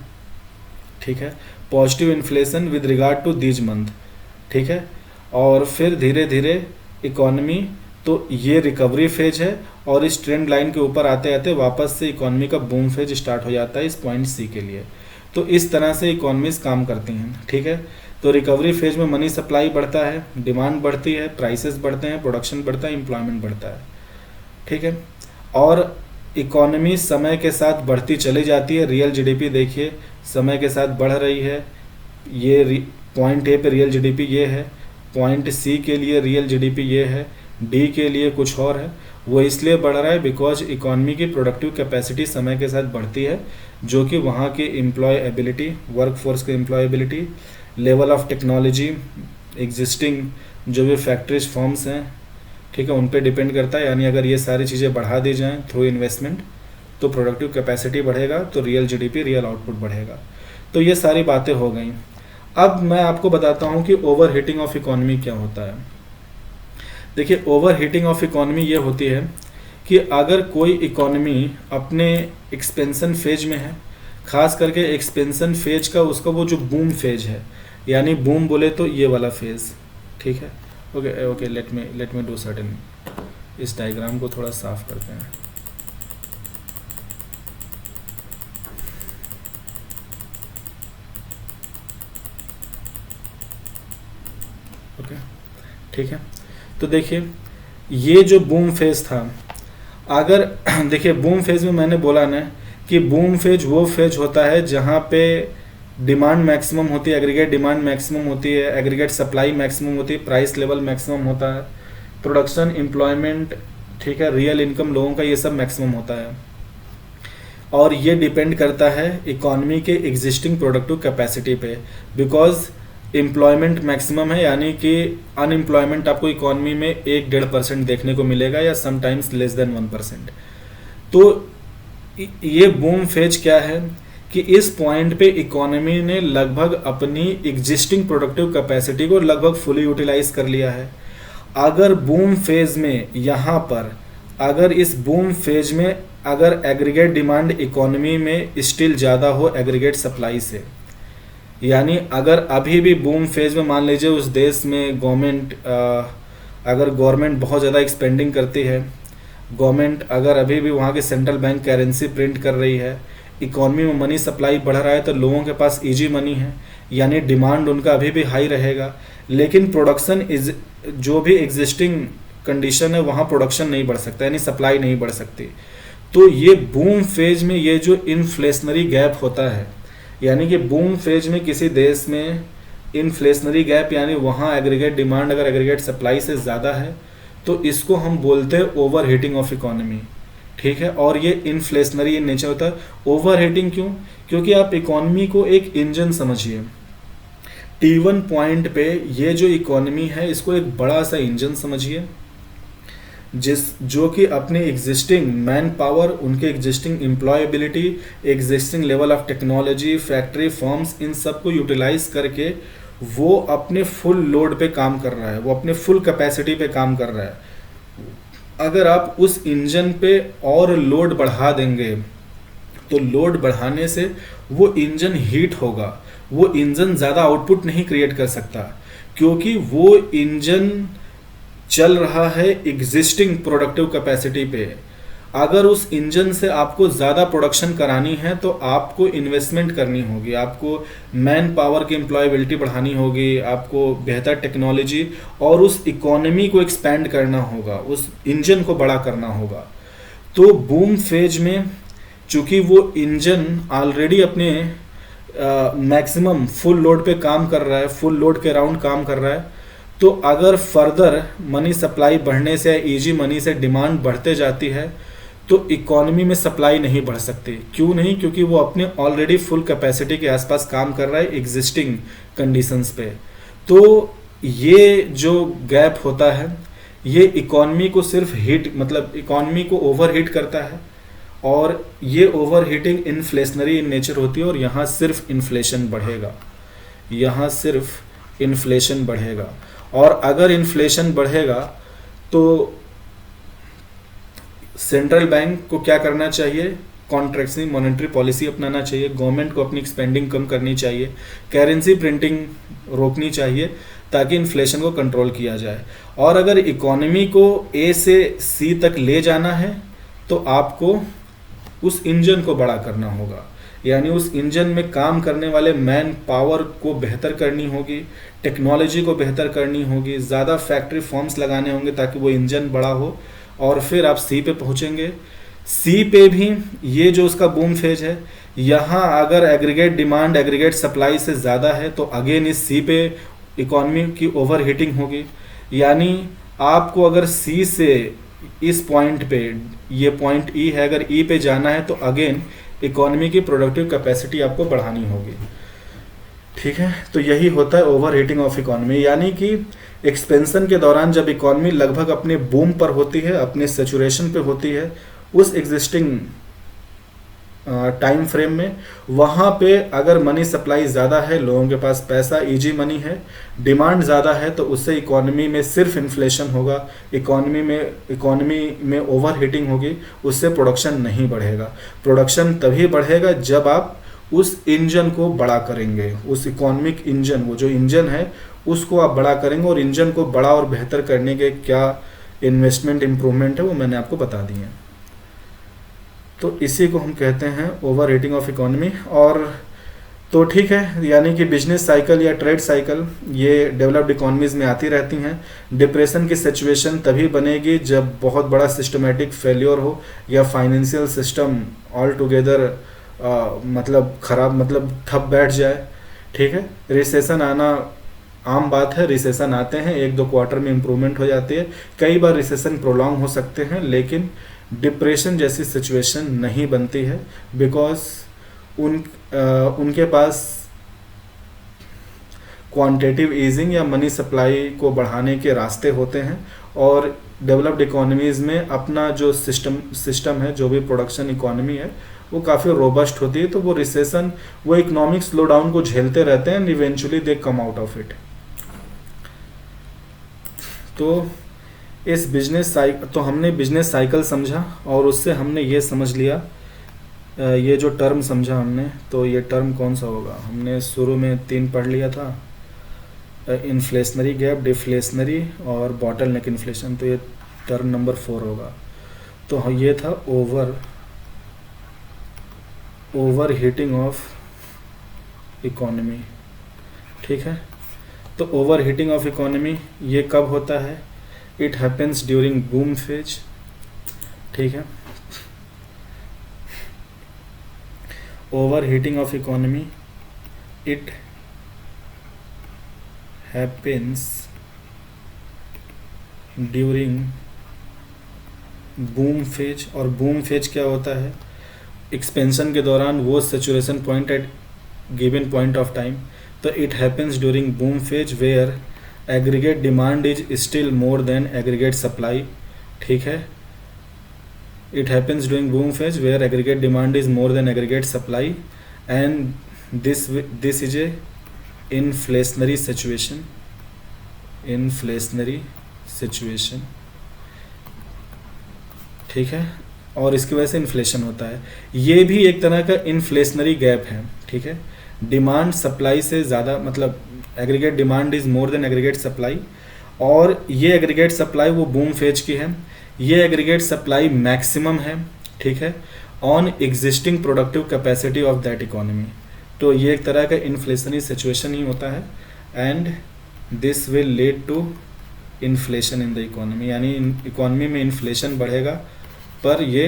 Speaker 1: ठीक है, positive inflation with regard to these month, ठीक है। और फिर धीरे धीरे इकोनॉमी, तो ये रिकवरी फेज है, और इस ट्रेंड लाइन के ऊपर आते आते वापस से इकोनॉमी का बूम फेज स्टार्ट हो जाता है इस पॉइंट सी के लिए। तो इस तरह से इकोनॉमीज काम करती हैं, ठीक है। तो रिकवरी फेज में मनी सप्लाई बढ़ता है, डिमांड बढ़ती है, प्राइसेस बढ़ते हैं, प्रोडक्शन बढ़ता है, एम्प्लॉयमेंट बढ़ता है, ठीक है। और इकोनॉमी समय के साथ बढ़ती चली जाती है। रियल जीडीपी देखिए समय के साथ बढ़ रही है, ये पॉइंट ए पे रियल जीडीपी ये है, पॉइंट सी के लिए रियल जीडीपी ये है, डी के लिए कुछ और है। वो इसलिए बढ़ रहा है बिकॉज इकोनॉमी की प्रोडक्टिव कैपेसिटी समय के साथ बढ़ती है, जो कि वहाँ की एम्प्लॉयबिलिटी, वर्कफोर्स की employability, level of technology, existing जो भी फैक्ट्रीज फॉर्म्स हैं, ठीक है, उन पे डिपेंड करता है। यानी अगर ये सारी चीज़ें बढ़ा दी जाएँ थ्रू इन्वेस्टमेंट तो प्रोडक्टिव कैपेसिटी बढ़ेगा, तो रियल जीडीपी, रियल आउटपुट बढ़ेगा। तो ये सारी बातें हो गई। अब मैं आपको बताता हूँ कि ओवर हीटिंग ऑफ इकोनॉमी क्या होता है। देखिए, ओवर हीटिंग ऑफ इकोनॉमी ये होती है कि अगर कोई इकोनॉमी अपने एक्सपेंशन फेज में है, खास करके एक्सपेंशन फेज का उसका वो जो बूम फेज है, यानी बूम बोले तो ये वाला फेज, ठीक है। Okay, let me do certain, इस डायग्राम को थोड़ा साफ करते हैं। ओके, ठीक है। तो देखिए, ये जो बूम फेज था, अगर देखिए बूम फेज में मैंने बोला ना कि बूम फेज वो फेज होता है जहाँ पे डिमांड मैक्सिमम होती है, एग्रीगेट डिमांड मैक्सिमम होती है, एग्रीगेट सप्लाई मैक्सिमम होती है, प्राइस लेवल मैक्सिमम होता है, प्रोडक्शन, एम्प्लॉयमेंट, ठीक है, रियल इनकम लोगों का ये सब मैक्सिमम होता है। और ये डिपेंड करता है इकोनॉमी के एग्जिस्टिंग प्रोडक्टिव कैपेसिटी पे, बिकॉज एम्प्लॉयमेंट मैक्सिमम है, यानी कि अनएम्प्लॉयमेंट आपको इकोनॉमी में 1-1.5% देखने को मिलेगा, या समटाइम्स लेस देन 1%। तो ये बूम फेज क्या है कि इस पॉइंट पे इकोनॉमी ने लगभग अपनी एग्जिस्टिंग प्रोडक्टिव कैपेसिटी को लगभग फुली यूटिलाइज कर लिया है। अगर बूम फेज में यहाँ पर, अगर इस बूम फेज में अगर एग्रीगेट डिमांड इकोनॉमी में स्टिल ज़्यादा हो एग्रीगेट सप्लाई से, यानी अगर अभी भी बूम फेज में मान लीजिए उस देश में गवर्नमेंट, अगर गवर्नमेंट बहुत ज़्यादा एक्सपेंडिंग करती है, गवर्नमेंट अगर अभी भी वहाँ की सेंट्रल बैंक करेंसी प्रिंट कर रही है, इकोनॉमी में मनी सप्लाई बढ़ रहा है, तो लोगों के पास इजी मनी है, यानी डिमांड उनका अभी भी हाई रहेगा। लेकिन प्रोडक्शन इज जो भी एग्जिस्टिंग कंडीशन है वहाँ प्रोडक्शन नहीं बढ़ सकता, यानी सप्लाई नहीं बढ़ सकती। तो ये बूम फेज में ये जो इन्फ्लेशनरी गैप होता है, यानी कि बूम फेज में किसी देश में इन्फ्लेशनरी गैप, यानी वहाँ एग्रीगेट डिमांड अगर एग्रीगेट सप्लाई से ज़्यादा है तो इसको हम बोलते हैं ओवर हीटिंग ऑफ इकोनॉमी। ठीक है, और ये इन्फ्लेशनरी इन नेचर होता है। ओवर हीटिंग क्यों? क्योंकि आप इकोनॉमी को एक इंजन समझिए। T1 पॉइंट पे ये जो इकोनॉमी है इसको एक बड़ा सा इंजन समझिए, जो कि अपने एग्जिस्टिंग मैन पावर, उनके existing employability, existing level of technology, factory forms, इन सब को यूटिलाइज करके वो अपने फुल लोड पे काम कर रहा है, वो अपने फुल कैपेसिटी पे काम कर रहा है। अगर आप उस इंजन पे और लोड बढ़ा देंगे तो लोड बढ़ाने से वो इंजन हीट होगा, वो इंजन ज़्यादा आउटपुट नहीं क्रिएट कर सकता, क्योंकि वो इंजन चल रहा है एग्जिस्टिंग प्रोडक्टिव कैपेसिटी पे। अगर उस इंजन से आपको ज़्यादा प्रोडक्शन करानी है तो आपको इन्वेस्टमेंट करनी होगी, आपको मैन पावर की एम्प्लॉयबिलिटी बढ़ानी होगी, आपको बेहतर टेक्नोलॉजी और उस इकोनॉमी को एक्सपेंड करना होगा, उस इंजन को बड़ा करना होगा। तो बूम फेज में चूँकि वो इंजन ऑलरेडी अपने मैक्सिमम फुल लोड पे काम कर रहा है, फुल लोड के अराउंड काम कर रहा है, तो अगर फर्दर मनी सप्लाई बढ़ने से या इजी मनी से डिमांड बढ़ते जाती है तो इकोनॉमी में सप्लाई नहीं बढ़ सकती। क्यों नहीं? क्योंकि वो अपने ऑलरेडी फुल कैपेसिटी के आसपास काम कर रहा है एग्जिस्टिंग कंडीशंस पे। तो ये जो गैप होता है ये इकोनॉमी को सिर्फ हीट, मतलब इकोनॉमी को ओवर हीट करता है, और ये over heating inflationary in nature होती है, और यहाँ सिर्फ इन्फ्लेशन बढ़ेगा, यहाँ सिर्फ इन्फ्लेशन बढ़ेगा। और अगर इन्फ्लेशन बढ़ेगा तो सेंट्रल बैंक को क्या करना चाहिए? कॉन्ट्रैक्शनल मॉनेटरी पॉलिसी अपनाना चाहिए, गवर्नमेंट को अपनी स्पेंडिंग कम करनी चाहिए, करेंसी प्रिंटिंग रोकनी चाहिए ताकि इन्फ्लेशन को कंट्रोल किया जाए। और अगर इकोनॉमी को ए से सी तक ले जाना है तो आपको उस इंजन को बड़ा करना होगा, यानी उस इंजन में काम करने वाले मैन पावर को बेहतर करनी होगी, टेक्नोलॉजी को बेहतर करनी होगी, ज़्यादा फैक्ट्री फॉर्म्स लगाने होंगे ताकि वो इंजन बड़ा हो, और फिर आप सी पे पहुँचेंगे। सी पे भी ये जो उसका बूम फेज है, यहाँ अगर एग्रीगेट डिमांड एग्रीगेट सप्लाई से ज़्यादा है तो अगेन इस सी पे इकोनॉमी की ओवर हीटिंग होगी। यानी आपको अगर सी से इस पॉइंट पे, ये पॉइंट ई है, अगर ई पे जाना है तो अगेन इकोनॉमी की प्रोडक्टिव कैपेसिटी आपको बढ़ानी होगी। ठीक है, तो यही होता है ओवर हीटिंग ऑफ इकोनॉमी, यानी कि एक्सपेंशन के दौरान जब इकोनॉमी लगभग अपने बूम पर होती है, अपने सेचुरेशन पे होती है, उस एग्जिस्टिंग टाइम फ्रेम में, वहाँ पे अगर मनी सप्लाई ज़्यादा है, लोगों के पास पैसा इजी मनी है, डिमांड ज़्यादा है, तो उससे इकोनॉमी में सिर्फ इन्फ्लेशन होगा, इकोनॉमी में ओवर हीटिंग होगी, उससे प्रोडक्शन नहीं बढ़ेगा। प्रोडक्शन तभी बढ़ेगा जब आप उस इंजन को बड़ा करेंगे, उस इकोनॉमिक इंजन, वो जो इंजन है उसको आप बड़ा करेंगे, और इंजन को बड़ा और बेहतर करने के क्या इन्वेस्टमेंट इम्प्रूवमेंट है वो मैंने आपको बता दिए हैं। तो इसी को हम कहते हैं ओवर हीटिंग ऑफ इकोनॉमी। और तो ठीक है, यानी कि बिजनेस साइकिल या ट्रेड साइकिल ये डेवलप्ड इकोनॉमीज़ में आती रहती हैं। डिप्रेशन की सिचुएशन तभी बनेगी जब बहुत बड़ा सिस्टमेटिक फेलियर हो या फाइनेंशियल सिस्टम ऑल टुगेदर मतलब ख़राब, मतलब ठप बैठ जाए। ठीक है, रिसेशन आना आम बात है, रिसेशन आते हैं, 1-2 क्वार्टर में इम्प्रूवमेंट हो जाती है, कई बार रिसेशन प्रोलॉन्ग हो सकते हैं, लेकिन डिप्रेशन जैसी सिचुएशन नहीं बनती है, बिकॉज उनके पास क्वांटिटेटिव ईजिंग या मनी सप्लाई को बढ़ाने के रास्ते होते हैं, और डेवलप्ड इकोनॉमीज़ में अपना जो सिस्टम है, जो भी प्रोडक्शन इकोनॉमी है, वो काफ़ी रोबस्ट होती है, तो वो रिसेशन, वो इकोनॉमिक स्लो डाउन को झेलते रहते हैं, and eventually they come out of it. तो इस बिजनेस साइकिल, तो हमने बिजनेस साइकिल समझा, और उससे हमने ये समझ लिया, ये जो टर्म समझा हमने, तो ये टर्म कौन सा होगा? हमने शुरू में 3 पढ़ लिया था, इन्फ्लेशनरी गैप, डिफ्लेशनरी और बॉटल नेक इन्फ्लेशन, तो ये टर्म नंबर 4 होगा। तो ये था ओवर हीटिंग ऑफ इकोनॉमी। ठीक है, तो ओवर हीटिंग ऑफ इकोनॉमी ये कब होता है? It happens during boom phase. ठीक है, overheating of economy it happens during boom phase. और बूम फेज क्या होता है? एक्सपेंशन के दौरान वो saturation point at given point of time. तो it happens during boom phase where aggregate demand is still more than aggregate supply. ठीक है, it happens during boom phase where aggregate demand is more than aggregate supply and this is a inflationary situation. ठीक है, और इसकी वजह से inflation होता है। ये भी एक तरह का इन्फ्लेशनरी गैप है। ठीक है, डिमांड सप्लाई से ज़्यादा, मतलब aggregate demand is more than aggregate supply, और ये एग्रीगेट सप्लाई वो बूम फेज की है। ये एग्रीगेट सप्लाई मैक्सिमम है। ठीक है, on existing productive capacity of that economy. तो ये एक तरह का इन्फ्लेशनरी सिचुएशन ही होता है and this will lead to inflation in the economy. यानी इकोनॉमी में इन्फ्लेशन बढ़ेगा, पर ये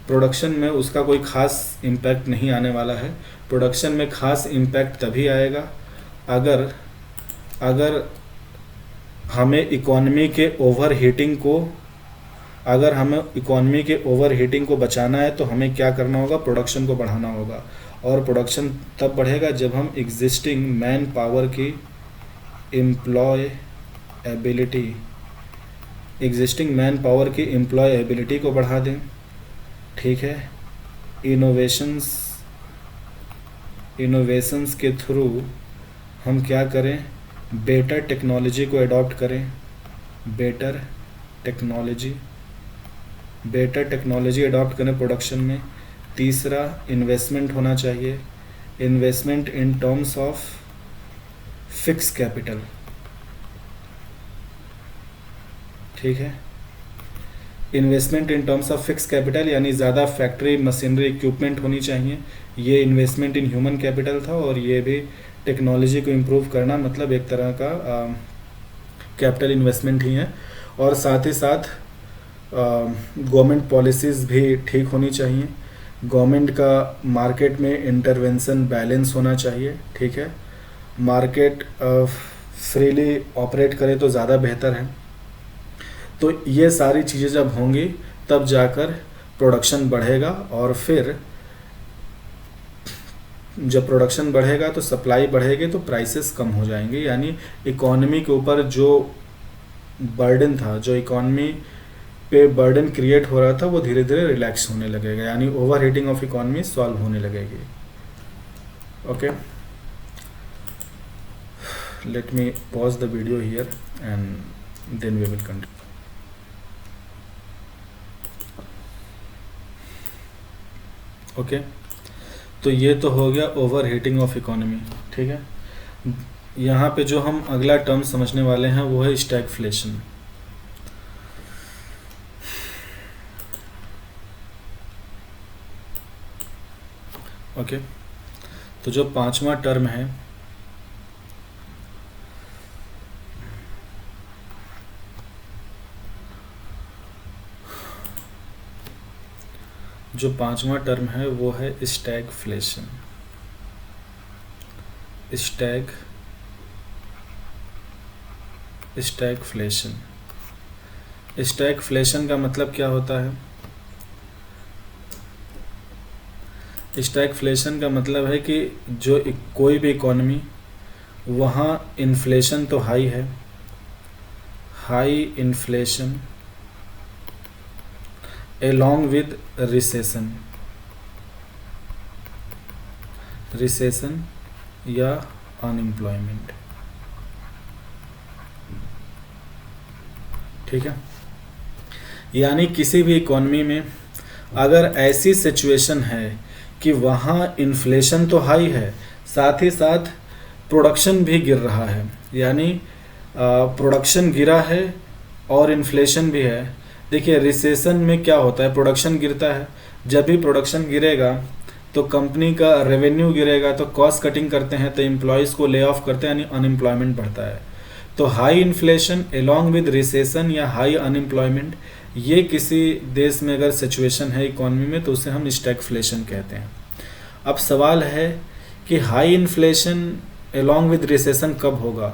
Speaker 1: प्रोडक्शन में उसका कोई ख़ास इम्पैक्ट नहीं आने वाला है। प्रोडक्शन में ख़ास इम्पैक्ट तभी आएगा अगर हमें इकोनॉमी के ओवर हीटिंग को बचाना है, तो हमें क्या करना होगा? प्रोडक्शन को बढ़ाना होगा। और प्रोडक्शन तब बढ़ेगा जब हम एग्जिस्टिंग मैन पावर की एम्प्लॉयबिलिटी को बढ़ा दें। ठीक है, इनोवेशंस के थ्रू हम क्या करें? बेटर टेक्नोलॉजी को अडॉप्ट करें। बेटर टेक्नोलॉजी अडॉप्ट करें प्रोडक्शन में। तीसरा, इन्वेस्टमेंट होना चाहिए। Investment in terms of fix capital. ठीक है, investment in terms of fix capital यानी ज़्यादा फैक्ट्री मशीनरी इक्विपमेंट होनी चाहिए। ये इन्वेस्टमेंट इन ह्यूमन कैपिटल था, और ये भी टेक्नोलॉजी को इम्प्रूव करना, मतलब एक तरह का कैपिटल इन्वेस्टमेंट ही है। और साथ ही साथ गवर्नमेंट पॉलिसीज़ भी ठीक होनी चाहिए। गवर्नमेंट का मार्केट में इंटरवेंशन बैलेंस होना चाहिए। ठीक है, मार्केट फ्रीली ऑपरेट करे तो ज़्यादा बेहतर है। तो ये सारी चीज़ें जब होंगी तब जाकर प्रोडक्शन बढ़ेगा, और फिर जब प्रोडक्शन बढ़ेगा तो सप्लाई बढ़ेगी, तो प्राइसेस कम हो जाएंगे। यानी इकोनॉमी के ऊपर जो बर्डन था, जो इकोनॉमी पे बर्डन क्रिएट हो रहा था, वो धीरे धीरे रिलैक्स होने लगेगा। यानी overheating of economy solve होने लगेगी। Okay, let me pause the video here and then we will continue. Okay, तो ये तो हो गया ओवर हीटिंग ऑफ इकोनॉमी। ठीक है, यहाँ पे जो हम अगला टर्म समझने वाले हैं वो है स्टैगफ्लेशन। ओके, तो जो पांचवा टर्म है, वो है स्टैगफ्लेशन। स्टैगफ्लेशन का मतलब क्या होता है? स्टैगफ्लेशन का मतलब है कि जो कोई भी इकोनॉमी, वहाँ इन्फ्लेशन तो हाई है, high inflation along with recession या अनएम्प्लॉयमेंट। ठीक है, यानी किसी भी इकोनॉमी में अगर ऐसी सिचुएशन है कि वहाँ इन्फ्लेशन तो हाई है, साथ ही साथ प्रोडक्शन भी गिर रहा है, यानी प्रोडक्शन गिरा है और इन्फ्लेशन भी है, देखिए रिसेशन में क्या होता है, प्रोडक्शन गिरता है। जब भी प्रोडक्शन गिरेगा तो कंपनी का रेवेन्यू गिरेगा, तो कॉस्ट कटिंग करते हैं, तो एम्प्लॉयज़ को ले ऑफ करते हैं, यानी अनएम्प्लॉयमेंट बढ़ता है। तो high inflation along with recession या हाई अनएम्प्लॉयमेंट, ये किसी देश में अगर सिचुएशन है इकोनॉमी में तो उसे हम स्टैगफ्लेशन कहते हैं। अब सवाल है कि high inflation along with recession कब होगा।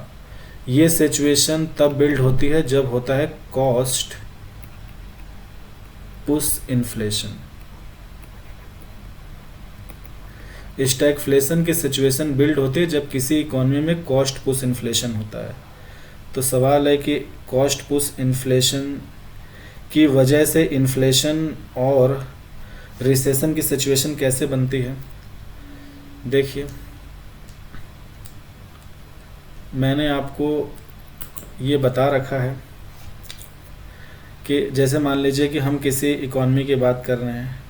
Speaker 1: ये सिचुएशन तब बिल्ड होती है जब होता है कॉस्ट पुश इन्फ्लेशन। स्टैगफ्लेशन की सिचुएशन बिल्ड होती है जब किसी इकोनॉमी में कॉस्ट पुश इन्फ्लेशन होता है। तो सवाल है कि कॉस्ट पुश इन्फ्लेशन की वजह से इन्फ्लेशन और रिसेशन की सिचुएशन कैसे बनती है। देखिए मैंने आपको ये बता रखा है कि जैसे मान लीजिए कि हम किसी इकॉनमी की बात कर रहे हैं,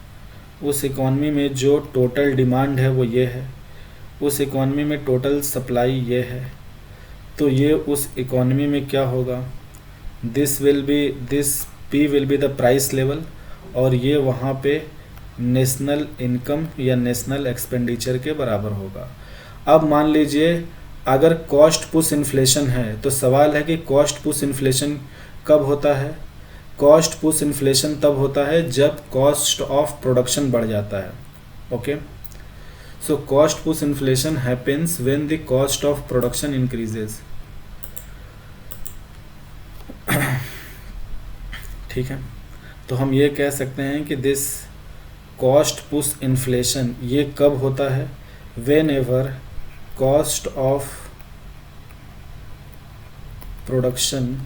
Speaker 1: उस इकॉनमी में जो टोटल डिमांड है वो ये है, उस इकॉनमी में टोटल सप्लाई ये है, तो ये उस इकॉनमी में क्या होगा, this P will be the price level, और ये वहाँ पे नेशनल इनकम या नेशनल एक्सपेंडिचर के बराबर होगा। अब मान लीजिए अगर कॉस्ट पुश इन्फ्लेशन है, तो सवाल है कि कॉस्ट पुश इन्फ्लेशन कब होता है। कॉस्ट पुश इन्फ्लेशन तब होता है जब कॉस्ट ऑफ प्रोडक्शन बढ़ जाता है। Okay, so cost push inflation happens when the cost of production increases. ठीक है, तो हम ये कह सकते हैं कि दिस कॉस्ट पुश इन्फ्लेशन ये कब होता है, when ever cost of production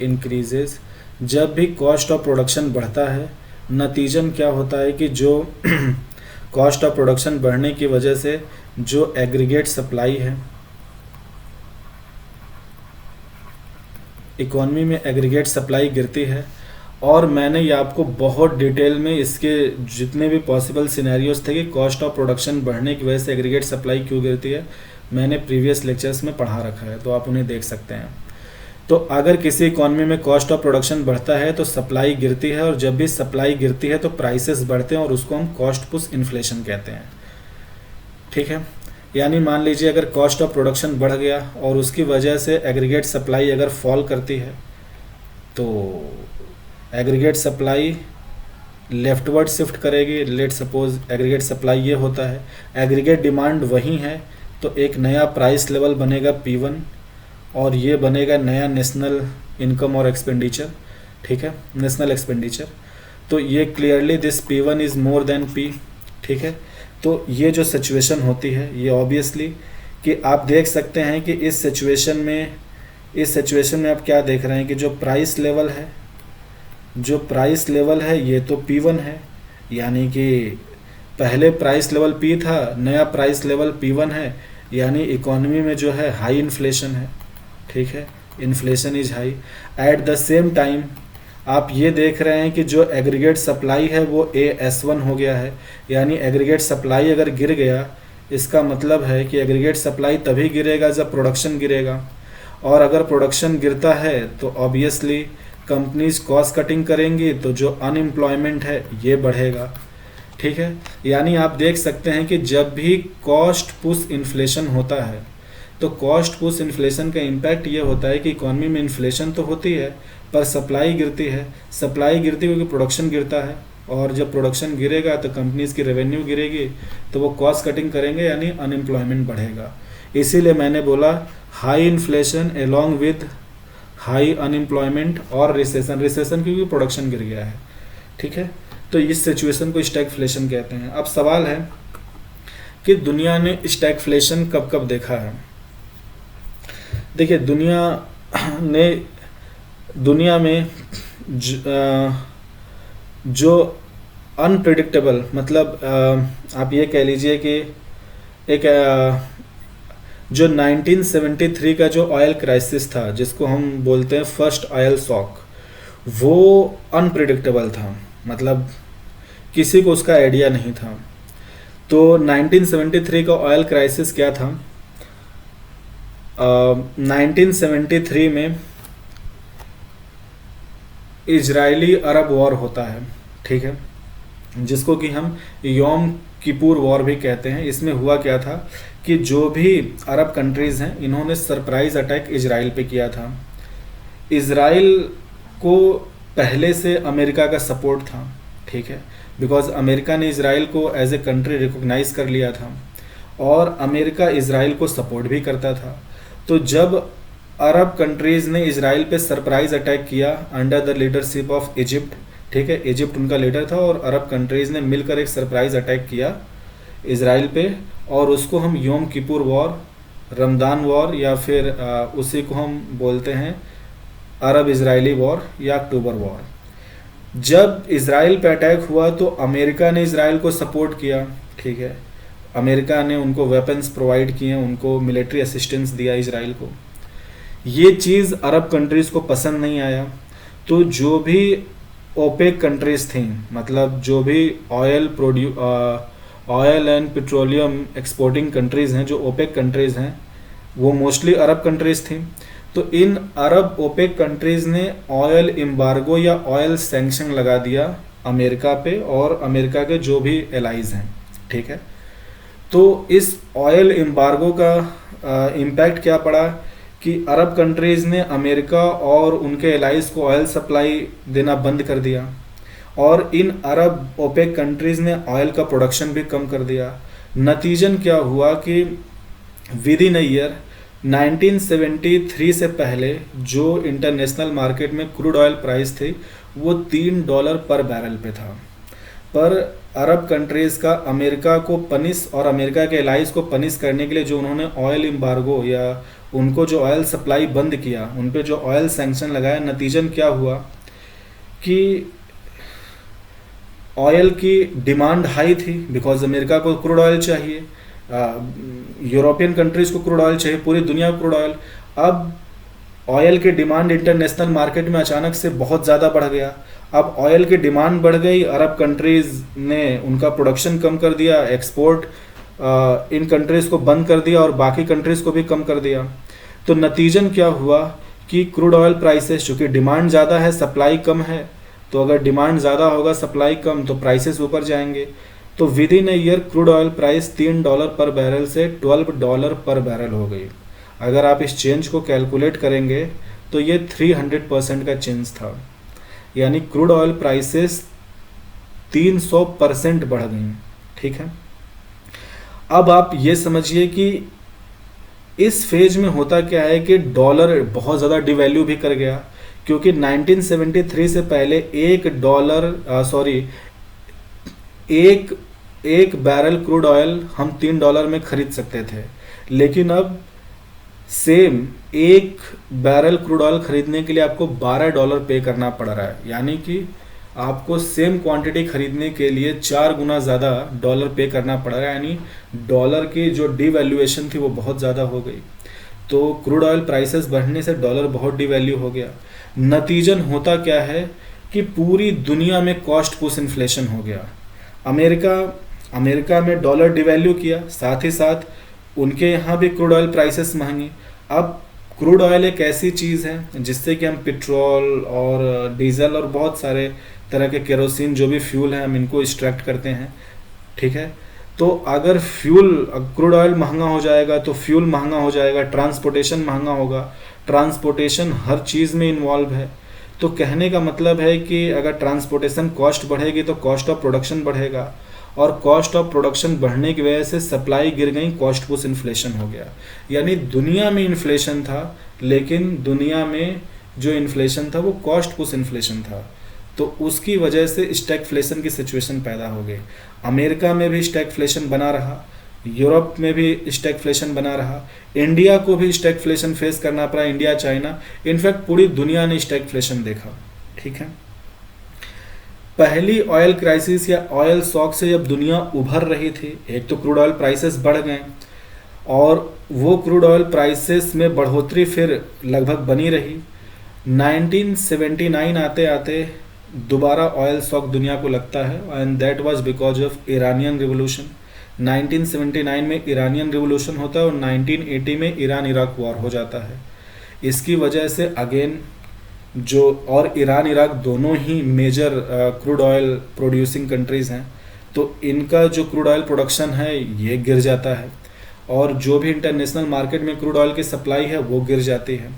Speaker 1: increases. जब भी कॉस्ट ऑफ प्रोडक्शन बढ़ता है, नतीजन क्या होता है कि जो कॉस्ट ऑफ प्रोडक्शन बढ़ने की वजह से जो एग्रीगेट सप्लाई है, इकोनॉमी में एग्रीगेट सप्लाई गिरती है। और मैंने ये आपको बहुत डिटेल में इसके जितने भी पॉसिबल सिनेरियोज थे कि कॉस्ट ऑफ प्रोडक्शन बढ़ने की वजह से एग्रीगेट सप्लाई क्यों गिरती है, मैंने प्रीवियस लेक्चर्स में पढ़ा रखा है, तो आप उन्हें देख सकते हैं। तो अगर किसी इकॉनमी में कॉस्ट ऑफ प्रोडक्शन बढ़ता है तो सप्लाई गिरती है, और जब भी सप्लाई गिरती है तो प्राइसेस बढ़ते हैं, और उसको हम कॉस्ट पुश इन्फ्लेशन कहते हैं। ठीक है, यानी मान लीजिए अगर कॉस्ट ऑफ प्रोडक्शन बढ़ गया और उसकी वजह से एग्रीगेट सप्लाई अगर फॉल करती है, तो एग्रीगेट सप्लाई लेफ्टवर्ड शिफ्ट करेगी। लेट सपोज एग्रीगेट सप्लाई ये होता है, एग्रीगेट डिमांड वही है, तो एक नया प्राइस लेवल बनेगा P1, और ये बनेगा नया नेशनल इनकम और एक्सपेंडिचर। ठीक है, नेशनल एक्सपेंडिचर। तो ये clearly this P1 is more than P। ठीक है, तो ये जो सिचुएशन होती है ये ऑब्वियसली कि आप देख सकते हैं कि इस सिचुएशन में आप क्या देख रहे हैं कि जो प्राइस लेवल है ये तो P1 है, यानी कि पहले प्राइस लेवल P था, नया प्राइस लेवल P1 है, यानी इकोनॉमी में जो है हाई इन्फ्लेशन है। ठीक है, inflation is high. At the same time आप ये देख रहे हैं कि जो एग्रीगेट सप्लाई है वो AS1 हो गया है, यानी एग्रीगेट सप्लाई अगर गिर गया, इसका मतलब है कि एग्रीगेट सप्लाई तभी गिरेगा जब प्रोडक्शन गिरेगा, और अगर प्रोडक्शन गिरता है तो ऑब्वियसली कंपनीज कॉस्ट कटिंग करेंगी, तो जो अनएम्प्लॉयमेंट है ये बढ़ेगा। ठीक है, यानी आप देख सकते हैं कि जब भी कॉस्ट पुश इन्फ्लेशन होता है तो कॉस्ट पुश इन्फ्लेशन का इम्पैक्ट ये होता है कि इकोनॉमी में इन्फ्लेशन तो होती है पर सप्लाई गिरती है, सप्लाई गिरती क्योंकि प्रोडक्शन गिरता है, और जब प्रोडक्शन गिरेगा तो कंपनीज की रेवेन्यू गिरेगी, तो वो कॉस्ट कटिंग करेंगे, यानी अनएम्प्लॉयमेंट बढ़ेगा। इसीलिए मैंने बोला high inflation along with high unemployment और रिसेशन क्योंकि प्रोडक्शन गिर गया है। ठीक है, तो इस सिचुएशन को स्टैगफ्लेशन कहते हैं। अब सवाल है कि दुनिया ने स्टैगफ्लेशन कब कब देखा है। देखिए दुनिया में जो अनप्रिडिक्टेबल, मतलब आप ये कह लीजिए कि एक जो 1973 का जो ऑयल क्राइसिस था, जिसको हम बोलते हैं फर्स्ट ऑयल शॉक, वो अनप्रिडिक्टेबल था, मतलब किसी को उसका आइडिया नहीं था। तो 1973 का ऑयल क्राइसिस क्या था, 1973 में इजरायली अरब वॉर होता है, ठीक है, जिसको कि हम योम किपुर वॉर भी कहते हैं। इसमें हुआ क्या था कि जो भी अरब कंट्रीज़ हैं इन्होंने सरप्राइज अटैक इजराइल पे किया था। इजराइल को पहले से अमेरिका का सपोर्ट था, ठीक है, बिकॉज अमेरिका ने इजराइल को एज ए कंट्री रिकॉग्नाइज कर लिया था और अमेरिका इजराइल को सपोर्ट भी करता था। तो जब अरब कंट्रीज़ ने इजराइल पे सरप्राइज अटैक किया under the leadership of Egypt, ठीक है, इजिप्ट उनका लीडर था और अरब कंट्रीज़ ने मिलकर एक सरप्राइज अटैक किया इजराइल पे, और उसको हम योम किपुर वॉर, रमदान वॉर, या फिर उसी को हम बोलते हैं अरब इजरायली वॉर या अक्टूबर वॉर। जब इजराइल पे अटैक हुआ तो अमेरिका ने इजराइल को सपोर्ट किया, ठीक है, अमेरिका ने उनको वेपन्स प्रोवाइड किए, उनको मिलिट्री असिस्टेंस दिया इजराइल को। ये चीज़ अरब कंट्रीज़ को पसंद नहीं आया। तो जो भी ओपेक कंट्रीज़ थी, मतलब जो भी oil and petroleum exporting countries हैं, जो ओपेक कंट्रीज़ हैं, वो मोस्टली अरब कंट्रीज़ थी। तो इन अरब ओपेक कंट्रीज़ ने ऑयल एम्बार्गो या ऑयल सैंक्शन लगा दिया अमेरिका पे और अमेरिका के जो भी एलाइज हैं, ठीक है। तो इस ऑयल एम्बार्गो का इम्पैक्ट क्या पड़ा कि अरब कंट्रीज़ ने अमेरिका और उनके एलाइज को ऑयल सप्लाई देना बंद कर दिया और इन अरब ओपेक कंट्रीज़ ने ऑयल का प्रोडक्शन भी कम कर दिया। नतीजन क्या हुआ कि विद इन अ ईयर 1973 से पहले जो इंटरनेशनल मार्केट में क्रूड ऑयल प्राइस थी वो $3 पर बैरल पे था। पर अरब कंट्रीज़ का अमेरिका को पनिश और अमेरिका के एलाइज को पनिश करने के लिए जो उन्होंने ऑयल एम्बार्गो या उनको जो ऑयल सप्लाई बंद किया, उन पे जो ऑयल सैंक्शन लगाया, नतीजन क्या हुआ कि ऑयल की डिमांड हाई थी बिकॉज अमेरिका को क्रूड ऑयल चाहिए, यूरोपियन कंट्रीज़ को क्रूड ऑयल चाहिए, पूरी दुनिया को क्रूड ऑयल। अब ऑयल की डिमांड इंटरनेशनल मार्केट में अचानक से बहुत ज़्यादा बढ़ गया। अब ऑयल की डिमांड बढ़ गई, अरब कंट्रीज़ ने उनका प्रोडक्शन कम कर दिया, एक्सपोर्ट इन कंट्रीज़ को बंद कर दिया और बाकी कंट्रीज़ को भी कम कर दिया। तो नतीजन क्या हुआ कि क्रूड ऑयल प्राइसेस, चूँकि डिमांड ज़्यादा है सप्लाई कम है, तो अगर डिमांड ज़्यादा होगा सप्लाई कम तो प्राइसेस ऊपर जाएंगे। तो with in a year crude oil price $3 पर बैरल से $12 पर बैरल हो गई। अगर आप इस चेंज को कैलकुलेट करेंगे तो ये 300% का चेंज था, यानी क्रूड ऑयल प्राइसेस 300% बढ़ गई, ठीक है। अब आप ये समझिए कि इस फेज में होता क्या है कि डॉलर बहुत ज़्यादा डिवैल्यू भी कर गया, क्योंकि 1973 से पहले एक बैरल क्रूड ऑयल हम $3 में खरीद सकते थे, लेकिन अब सेम एक बैरल क्रूड ऑयल खरीदने के लिए आपको $12 पे करना पड़ रहा है, यानी कि आपको सेम क्वांटिटी खरीदने के लिए 4 गुना ज़्यादा डॉलर पे करना पड़ रहा है, यानी डॉलर की जो डिवैल्यूएशन थी वो बहुत ज़्यादा हो गई। तो क्रूड ऑयल प्राइसेस बढ़ने से डॉलर बहुत डिवैल्यू हो गया। नतीजन होता क्या है कि पूरी दुनिया में कॉस्ट पुश इन्फ्लेशन हो गया। अमेरिका में डॉलर डिवैल्यू किया, साथ ही साथ उनके यहाँ भी क्रूड ऑयल प्राइसेस महंगी। अब क्रूड ऑयल एक ऐसी चीज़ है जिससे कि हम पेट्रोल और डीजल और बहुत सारे तरह के केरोसिन जो भी फ्यूल हैं हम इनको एक्सट्रैक्ट करते हैं, ठीक है। तो अगर क्रूड ऑयल महंगा हो जाएगा तो फ्यूल महंगा हो जाएगा, ट्रांसपोर्टेशन महंगा होगा, ट्रांसपोर्टेशन हर चीज़ में इन्वॉल्व है। तो कहने का मतलब है कि अगर ट्रांसपोर्टेशन कॉस्ट बढ़ेगी तो कॉस्ट ऑफ प्रोडक्शन बढ़ेगा, और कॉस्ट ऑफ प्रोडक्शन बढ़ने की वजह से सप्लाई गिर गई, कॉस्ट पुश इन्फ्लेशन हो गया। यानी दुनिया में इन्फ्लेशन था, लेकिन दुनिया में जो इन्फ्लेशन था वो कॉस्ट पुश इन्फ्लेशन था, तो उसकी वजह से स्टैगफ्लेशन की सिचुएशन पैदा हो गई। अमेरिका में भी स्टैगफ्लेशन बना रहा, यूरोप में भी स्टैगफ्लेशन बना रहा, इंडिया को भी स्टैगफ्लेशन फेस करना पड़ा, इंडिया, चाइना, इनफैक्ट पूरी दुनिया ने स्टैगफ्लेशन देखा, ठीक है। पहली ऑयल क्राइसिस या ऑयल शॉक से जब दुनिया उभर रही थी, एक तो क्रूड ऑयल प्राइसेस बढ़ गए और वो क्रूड ऑयल प्राइसेस में बढ़ोतरी फिर लगभग बनी रही। 1979 आते आते दोबारा ऑयल शॉक दुनिया को लगता है, and that was because of Iranian revolution. 1979 में इरानियन रिवोल्यूशन होता है और 1980 में ईरान इराक वॉर हो जाता है। इसकी वजह से अगेन जो और ईरान इराक दोनों ही major crude oil producing countries हैं, तो इनका जो क्रूड ऑयल प्रोडक्शन है ये गिर जाता है, और जो भी इंटरनेशनल मार्केट में क्रूड ऑयल की सप्लाई है वो गिर जाती है।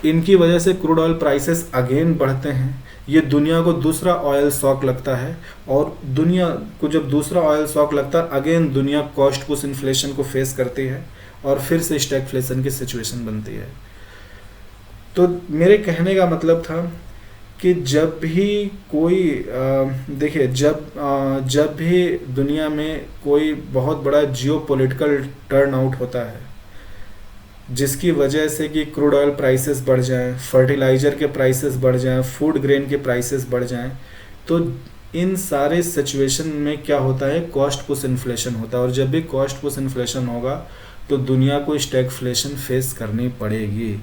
Speaker 1: इनकी वजह से क्रूड ऑयल प्राइसेस अगेन बढ़ते हैं। ये दुनिया को दूसरा ऑयल शॉक लगता है, और दुनिया को जब दूसरा ऑयल शॉक लगता है अगेन दुनिया कॉस्ट पुश इन्फ्लेशन को फेस करती है, और फिर से स्टैगफ्लेशन की सिचुएशन बनती है। तो मेरे कहने का मतलब था कि जब भी कोई देखिए, जब भी दुनिया में कोई बहुत बड़ा जियोपॉलिटिकल टर्न आउट होता है जिसकी वजह से कि क्रूड ऑयल प्राइसेस बढ़ जाएं, फर्टिलाइज़र के प्राइसेस बढ़ जाएं, फूड ग्रेन के प्राइसेस बढ़ जाएं, तो इन सारे सिचुएशन में क्या होता है, कॉस्ट पुश इन्फ्लेशन होता है। और जब भी कॉस्ट पुश इन्फ्लेशन होगा तो दुनिया को स्टैगफ्लेशन फेस करनी पड़ेगी।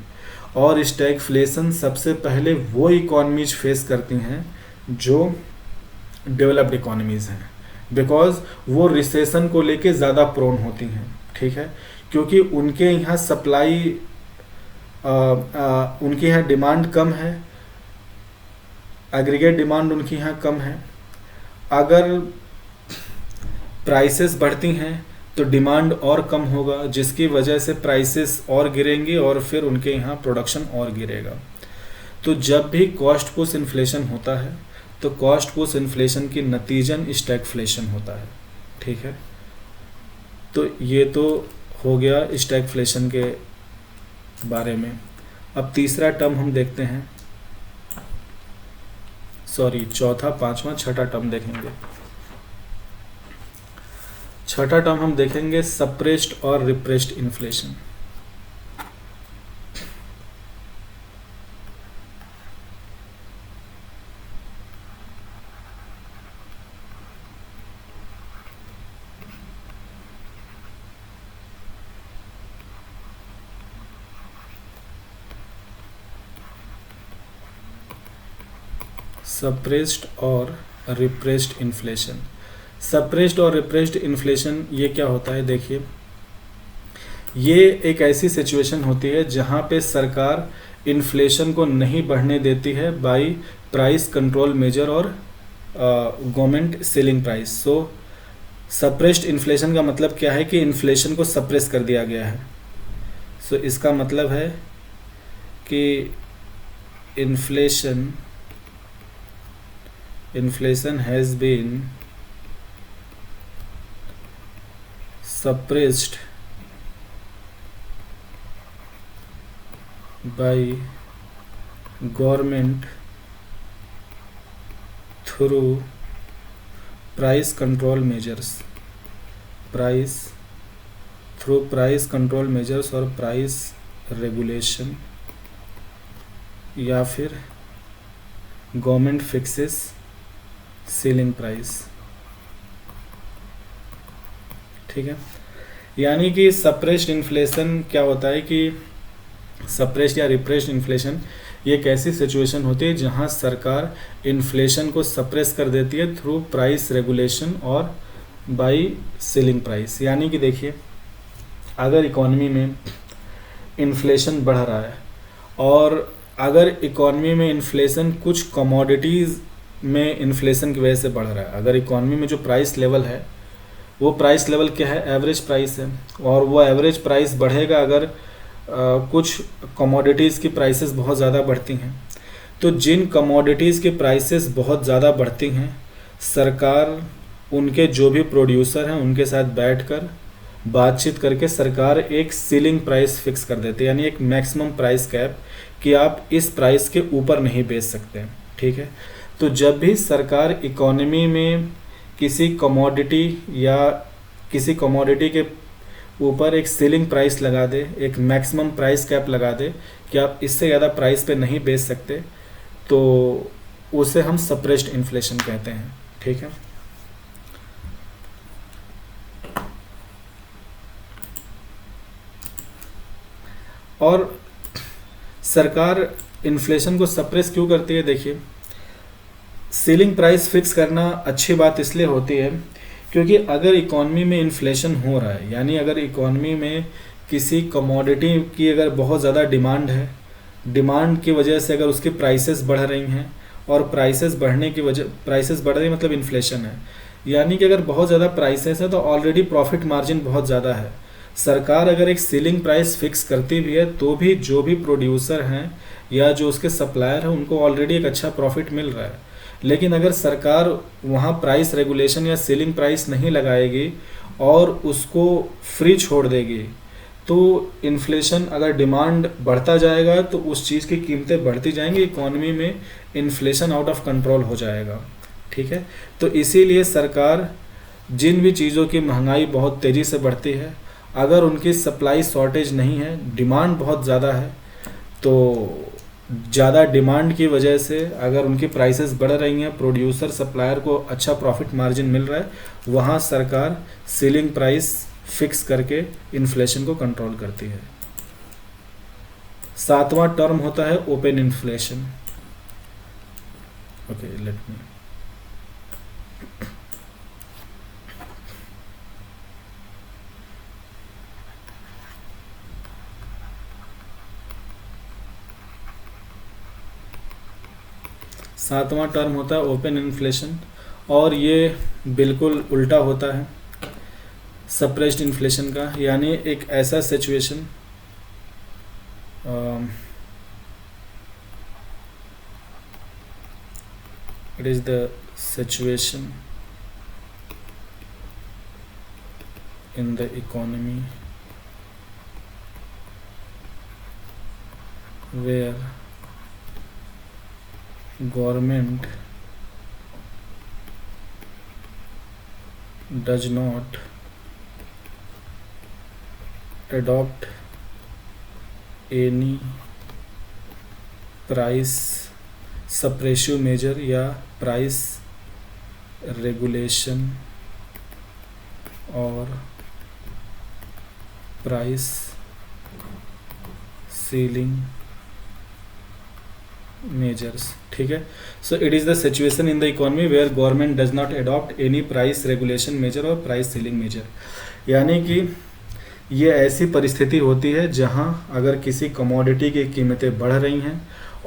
Speaker 1: और स्टैगफ्लेशन सबसे पहले वो इकॉनमीज फेस करती हैं जो डेवलप्ड इकॉनमीज़ हैं, बिकॉज वो रिसेशन को लेके ज़्यादा प्रोन होती हैं, ठीक है, क्योंकि उनके यहाँ सप्लाई उनके यहाँ डिमांड कम है, एग्रीगेट डिमांड उनके यहाँ कम है। अगर प्राइसेस बढ़ती हैं तो डिमांड और कम होगा, जिसकी वजह से प्राइसेस और गिरेंगी और फिर उनके यहाँ प्रोडक्शन और गिरेगा। तो जब भी कॉस्ट पुश इन्फ्लेशन होता है तो कॉस्ट पुश इन्फ्लेशन की नतीजन स्टैगफ्लेशन होता है, ठीक है। तो ये तो हो गया स्टैगफ्लेशन के बारे में। अब तीसरा टर्म हम देखते हैं, सॉरी चौथा, पांचवा, छठा टर्म देखेंगे। छठा टर्म हम देखेंगे सप्रेस्ड और रिप्रेस्ड इन्फ्लेशन। सप्रेस्ड और रिप्रेस्ड इन्फ्लेशन। सप्रेस्ड और रिप्रेस्ड इन्फ्लेशन ये क्या होता है, देखिए, ये एक ऐसी सिचुएशन होती है जहाँ पे सरकार इन्फ्लेशन को नहीं बढ़ने देती है बाय प्राइस कंट्रोल मेजर और गवर्नमेंट सीलिंग प्राइस। सो सप्रेस्ड इन्फ्लेशन का मतलब क्या है कि इन्फ्लेशन को सप्रेस कर दिया गया है। सो इसका मतलब है कि inflation has been suppressed by government through price control measures और प्राइस रेगुलेशन, या फिर गवर्नमेंट फिक्सेस सीलिंग प्राइस, ठीक है। यानी कि सप्रेस्ड इन्फ्लेशन क्या होता है कि सप्रेस्ड या रिप्रेस्ड इन्फ्लेशन ये एक ऐसी सिचुएशन होती है जहां सरकार इन्फ्लेशन को सप्रेस कर देती है थ्रू प्राइस रेगुलेशन और बाय सीलिंग प्राइस। यानी कि देखिए, अगर इकॉनमी में इन्फ्लेशन बढ़ रहा है और अगर इकॉनमी में इन्फ्लेशन कुछ कमोडिटीज़ में इन्फ्लेशन की वजह से बढ़ रहा है, अगर इकॉनमी में जो प्राइस लेवल है वो प्राइस लेवल क्या है, एवरेज प्राइस है, और वो एवरेज प्राइस बढ़ेगा अगर कुछ कमोडिटीज़ की प्राइसेस बहुत ज़्यादा बढ़ती हैं। तो जिन कमोडिटीज़ की प्राइसेस बहुत ज़्यादा बढ़ती हैं, सरकार उनके जो भी प्रोड्यूसर हैं उनके साथ बैठकर बातचीत करके सरकार एक सीलिंग प्राइस फिक्स कर देती है, यानी एक मैक्सिमम प्राइस कैप कि आप इस प्राइस के ऊपर नहीं बेच सकते, ठीक है। तो जब भी सरकार इकोनॉमी में किसी कमोडिटी या किसी कमोडिटी के ऊपर एक सीलिंग प्राइस लगा दे, एक मैक्सिमम प्राइस कैप लगा दे कि आप इससे ज़्यादा प्राइस पे नहीं बेच सकते, तो उसे हम सप्रेस्ड इन्फ्लेशन कहते हैं, ठीक है। और सरकार इन्फ्लेशन को सप्रेस क्यों करती है, देखिए, सीलिंग प्राइस फिक्स करना अच्छी बात इसलिए होती है क्योंकि अगर इकॉनमी में इन्फ्लेशन हो रहा है, यानी अगर इकॉनमी में किसी कमोडिटी की अगर बहुत ज़्यादा डिमांड है डिमांड की वजह से अगर उसकी प्राइसेस बढ़ रही हैं, और प्राइसेस बढ़ रही मतलब इन्फ्लेशन है, यानी कि अगर बहुत ज़्यादा प्राइसेस है तो ऑलरेडी प्रॉफिट मार्जिन बहुत ज़्यादा है। सरकार अगर एक सीलिंग प्राइस फिक्स करती भी है तो भी जो भी प्रोड्यूसर हैं या जो उसके सप्लायर हैं उनको ऑलरेडी एक अच्छा प्रॉफिट मिल रहा है। लेकिन अगर सरकार वहाँ प्राइस रेगुलेशन या सीलिंग प्राइस नहीं लगाएगी और उसको फ्री छोड़ देगी, तो इन्फ्लेशन, अगर डिमांड बढ़ता जाएगा तो उस चीज़ की कीमतें बढ़ती जाएंगी, इकोनॉमी में इन्फ्लेशन आउट ऑफ कंट्रोल हो जाएगा। ठीक है, तो इसीलिए सरकार जिन भी चीज़ों की महंगाई बहुत तेज़ी से बढ़ती है, अगर उनकी सप्लाई शॉर्टेज नहीं है, डिमांड बहुत ज़्यादा है, तो ज़्यादा डिमांड की वजह से अगर उनकी प्राइसेस बढ़ रही हैं, प्रोड्यूसर सप्लायर को अच्छा प्रॉफिट मार्जिन मिल रहा है, वहाँ सरकार सीलिंग प्राइस फिक्स करके इन्फ्लेशन को कंट्रोल करती है। 7वां टर्म होता है ओपन इन्फ्लेशन। ओके, लेट मी, सातवां टर्म होता है ओपन इन्फ्लेशन, और ये बिल्कुल उल्टा होता है सप्रेस्ड इन्फ्लेशन का। यानी एक ऐसा situation, it is the situation in the economy where government does not adopt any price suppressive measure या price regulation और price ceiling measures। ठीक है, so it is the situation in the economy where government does not adopt any price regulation measure और price ceiling measure. यानी कि ये ऐसी परिस्थिति होती है जहां अगर किसी कमोडिटी की कीमतें बढ़ रही हैं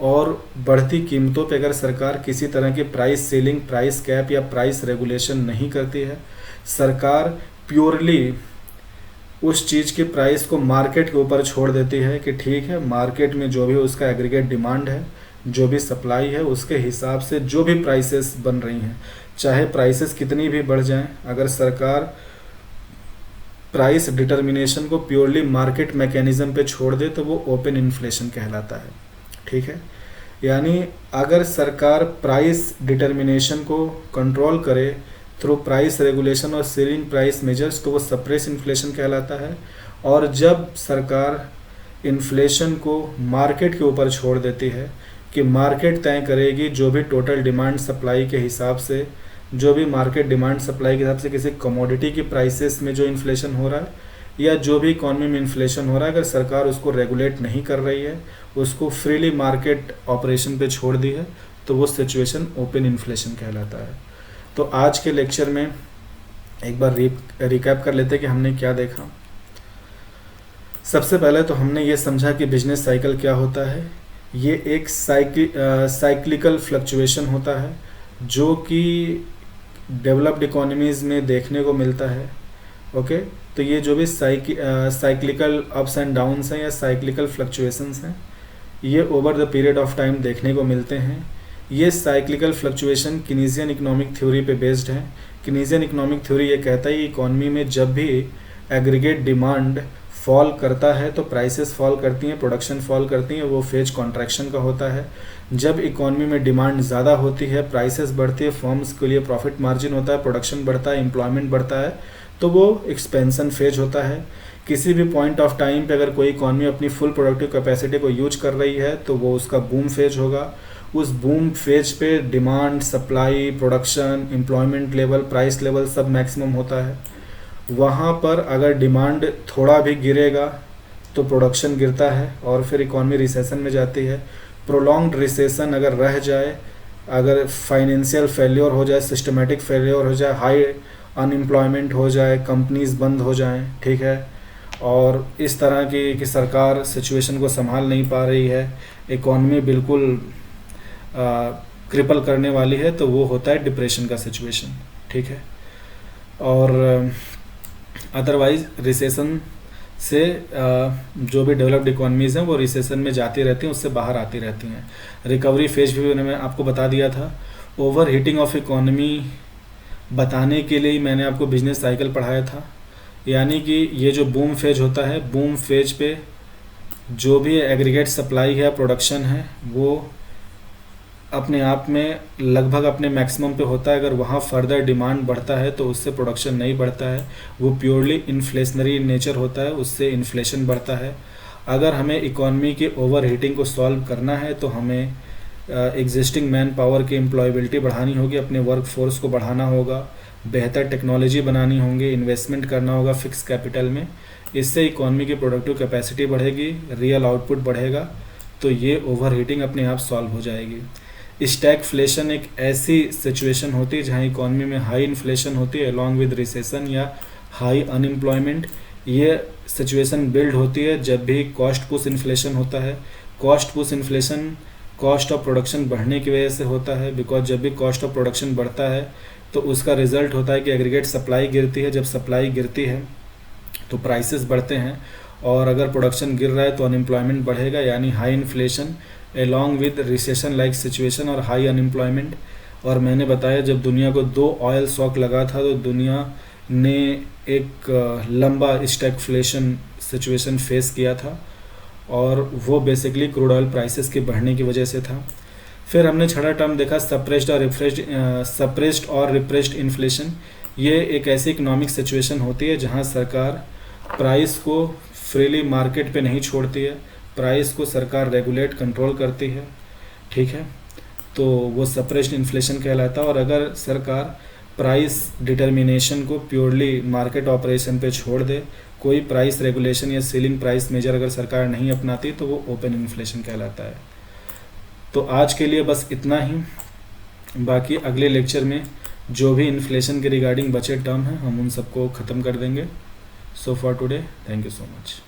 Speaker 1: और बढ़ती कीमतों पे अगर सरकार किसी तरह की प्राइस सीलिंग, प्राइस कैप या प्राइस रेगुलेशन नहीं करती है, सरकार प्योरली उस चीज़ की प्राइस को मार्केट के ऊपर छोड़ देती है कि ठीक है, मार्केट में जो भी उसका एग्रीगेट डिमांड है, जो भी सप्लाई है, उसके हिसाब से जो भी प्राइसेस बन रही हैं, चाहे प्राइसेस कितनी भी बढ़ जाएं, अगर सरकार प्राइस डिटर्मिनेशन को प्योरली मार्केट मैकेनिज्म पे छोड़ दे तो वो ओपन इन्फ्लेशन कहलाता है। ठीक है, यानी अगर सरकार प्राइस डिटर्मिनेशन को कंट्रोल करे थ्रू प्राइस रेगुलेशन और सीलिंग प्राइस मेजर्स तो वो सप्रेस इन्फ्लेशन कहलाता है। और जब सरकार इन्फ्लेशन को मार्केट के ऊपर छोड़ देती है कि मार्केट तय करेगी, जो भी टोटल डिमांड सप्लाई के हिसाब से, जो भी मार्केट डिमांड सप्लाई के हिसाब से किसी कमोडिटी की प्राइसेस में जो इन्फ्लेशन हो रहा है या जो भी इकॉनमी में इन्फ्लेशन हो रहा है, अगर सरकार उसको रेगुलेट नहीं कर रही है, उसको फ्रीली मार्केट ऑपरेशन पे छोड़ दी है, तो वो सिचुएशन ओपन इन्फ्लेशन कहलाता है। तो आज के लेक्चर में एक बार रिकैप कर लेते हैं कि हमने क्या देखा। सबसे पहले तो हमने ये समझा कि बिजनेस साइकिल क्या होता है। ये एक साइक्लिकल फ्लक्चुएशन होता है जो कि डेवलप्ड इकोनॉमीज़ में देखने को मिलता है। ओके, तो ये जो भी साइक्लिकल अप्स एंड डाउन्स हैं या साइक्लिकल फ्लक्चुएशंस हैं, ये over the period of time देखने को मिलते हैं। ये साइक्लिकल फ्लक्चुएशन कीनेसियन इकोनॉमिक थ्योरी पे बेस्ड है। कीनेसियन इकोनॉमिक थ्योरी ये कहता है कि इकोनॉमी में जब भी एग्रीगेट डिमांड फॉल करता है तो प्राइसेस फॉल करती हैं, प्रोडक्शन फॉल करती हैं, वो फेज कॉन्ट्रैक्शन का होता है। जब इकोनॉमी में डिमांड ज़्यादा होती है, प्राइसेस बढ़ती है, फर्म्स के लिए प्रॉफिट मार्जिन होता है, प्रोडक्शन बढ़ता है, एम्प्लॉयमेंट बढ़ता है, तो वो एक्सपेंशन फेज होता है। किसी भी पॉइंट ऑफ टाइम पे अगर कोई इकोनॉमी अपनी फुल प्रोडक्टिव कैपेसिटी को यूज कर रही है तो वो उसका बूम फेज होगा। उस बूम फेज पे demand, supply, production, employment level, price level सब मैक्सिमम होता है। वहाँ पर अगर डिमांड थोड़ा भी गिरेगा तो प्रोडक्शन गिरता है और फिर इकोनॉमी रिसेशन में जाती है। प्रोलॉन्ग्ड रिसेशन अगर रह जाए, अगर फाइनेंशियल फेल्योर हो जाए, सिस्टमेटिक फेल्योर हो जाए, हाई अनएम्प्लॉयमेंट हो जाए, कंपनीज बंद हो जाएं, ठीक है, और इस तरह की कि सरकार सिचुएशन को संभाल नहीं पा रही है इकॉनमी बिल्कुल क्रिपल करने वाली है, तो वो होता है डिप्रेशन का सिचुएशन, ठीक है। और अदरवाइज रिसेशन से जो भी डेवलप्ड इकोनॉमीज़ हैं वो रिसेशन में जाती रहती हैं, उससे बाहर आती रहती हैं। रिकवरी फेज भी मैंने आपको बता दिया था। ओवर हीटिंग ऑफ इकोनॉमी बताने के लिए ही मैंने आपको बिजनेस साइकिल पढ़ाया था, यानी कि ये जो बूम फेज होता है, बूम फेज पे जो भी एग्रीगेट सप्लाई है, प्रोडक्शन है, वो अपने आप में लगभग अपने मैक्सिमम पे होता है। अगर वहाँ फर्दर डिमांड बढ़ता है तो उससे प्रोडक्शन नहीं बढ़ता है, वो प्योरली इन्फ्लेशनरी इन नेचर होता है, उससे इन्फ्लेशन बढ़ता है। अगर हमें इकोनॉमी के ओवर हीटिंग को सॉल्व करना है तो हमें एग्जिस्टिंग मैन पावर की एम्प्लॉयबिलिटी बढ़ानी होगी, अपने वर्क फोर्स को बढ़ाना होगा, बेहतर टेक्नोलॉजी बनानी होंगी, इन्वेस्टमेंट करना होगा फिक्स कैपिटल में। इससे इकोनॉमी की प्रोडक्टिव कैपेसिटी बढ़ेगी, रियल आउटपुट बढ़ेगा, तो ये ओवर हीटिंग अपने आप सॉल्व हो जाएगी। स्टैगफ्लेशन एक ऐसी सिचुएशन होती है जहाँ इकोनॉमी में हाई इन्फ्लेशन होती है अलॉन्ग विद रिसेशन या हाई अनएम्प्लॉयमेंट। ये सिचुएशन बिल्ड होती है जब भी कॉस्ट पुश इन्फ्लेशन होता है। Cost push inflation cost of production बढ़ने की वजह से होता है, बिकॉज जब भी कॉस्ट ऑफ प्रोडक्शन बढ़ता है तो उसका रिजल्ट होता है कि एग्रीगेट सप्लाई गिरती है। जब सप्लाई गिरती है तो प्राइसेस बढ़ते हैं, और अगर प्रोडक्शन गिर रहा है तो अनएम्प्लॉयमेंट बढ़ेगा, यानी high inflation along with recession like situation और हाई अनएम्प्लॉयमेंट। और मैंने बताया जब दुनिया को 2 ऑयल शॉक लगा था तो दुनिया ने एक लंबा स्टैगफ्लेशन सिचुएशन फेस किया था, और वो बेसिकली क्रूड ऑयल प्राइसेस के बढ़ने की वजह से था। फिर हमने छठा टर्म देखा सप्रेस्ड और रिप्रेस्ड इन्फ्लेशन। ये एक ऐसी इकोनॉमिक सिचुएशन होती है जहाँ सरकार प्राइस को फ्रीली मार्केट पे नहीं छोड़ती है, प्राइस को सरकार रेगुलेट कंट्रोल करती है, ठीक है, तो वो सप्रेस्ड इन्फ्लेशन कहलाता है। और अगर सरकार प्राइस डिटर्मिनेशन को प्योरली मार्केट ऑपरेशन पे छोड़ दे, कोई प्राइस रेगुलेशन या सीलिंग प्राइस मेजर अगर सरकार नहीं अपनाती, तो वो ओपन इन्फ्लेशन कहलाता है। तो आज के लिए बस इतना ही, बाकी अगले लेक्चर में जो भी इन्फ्लेशन के रिगार्डिंग बचे टर्म हैं हम उन सबको ख़त्म कर देंगे। So for today thank you so much.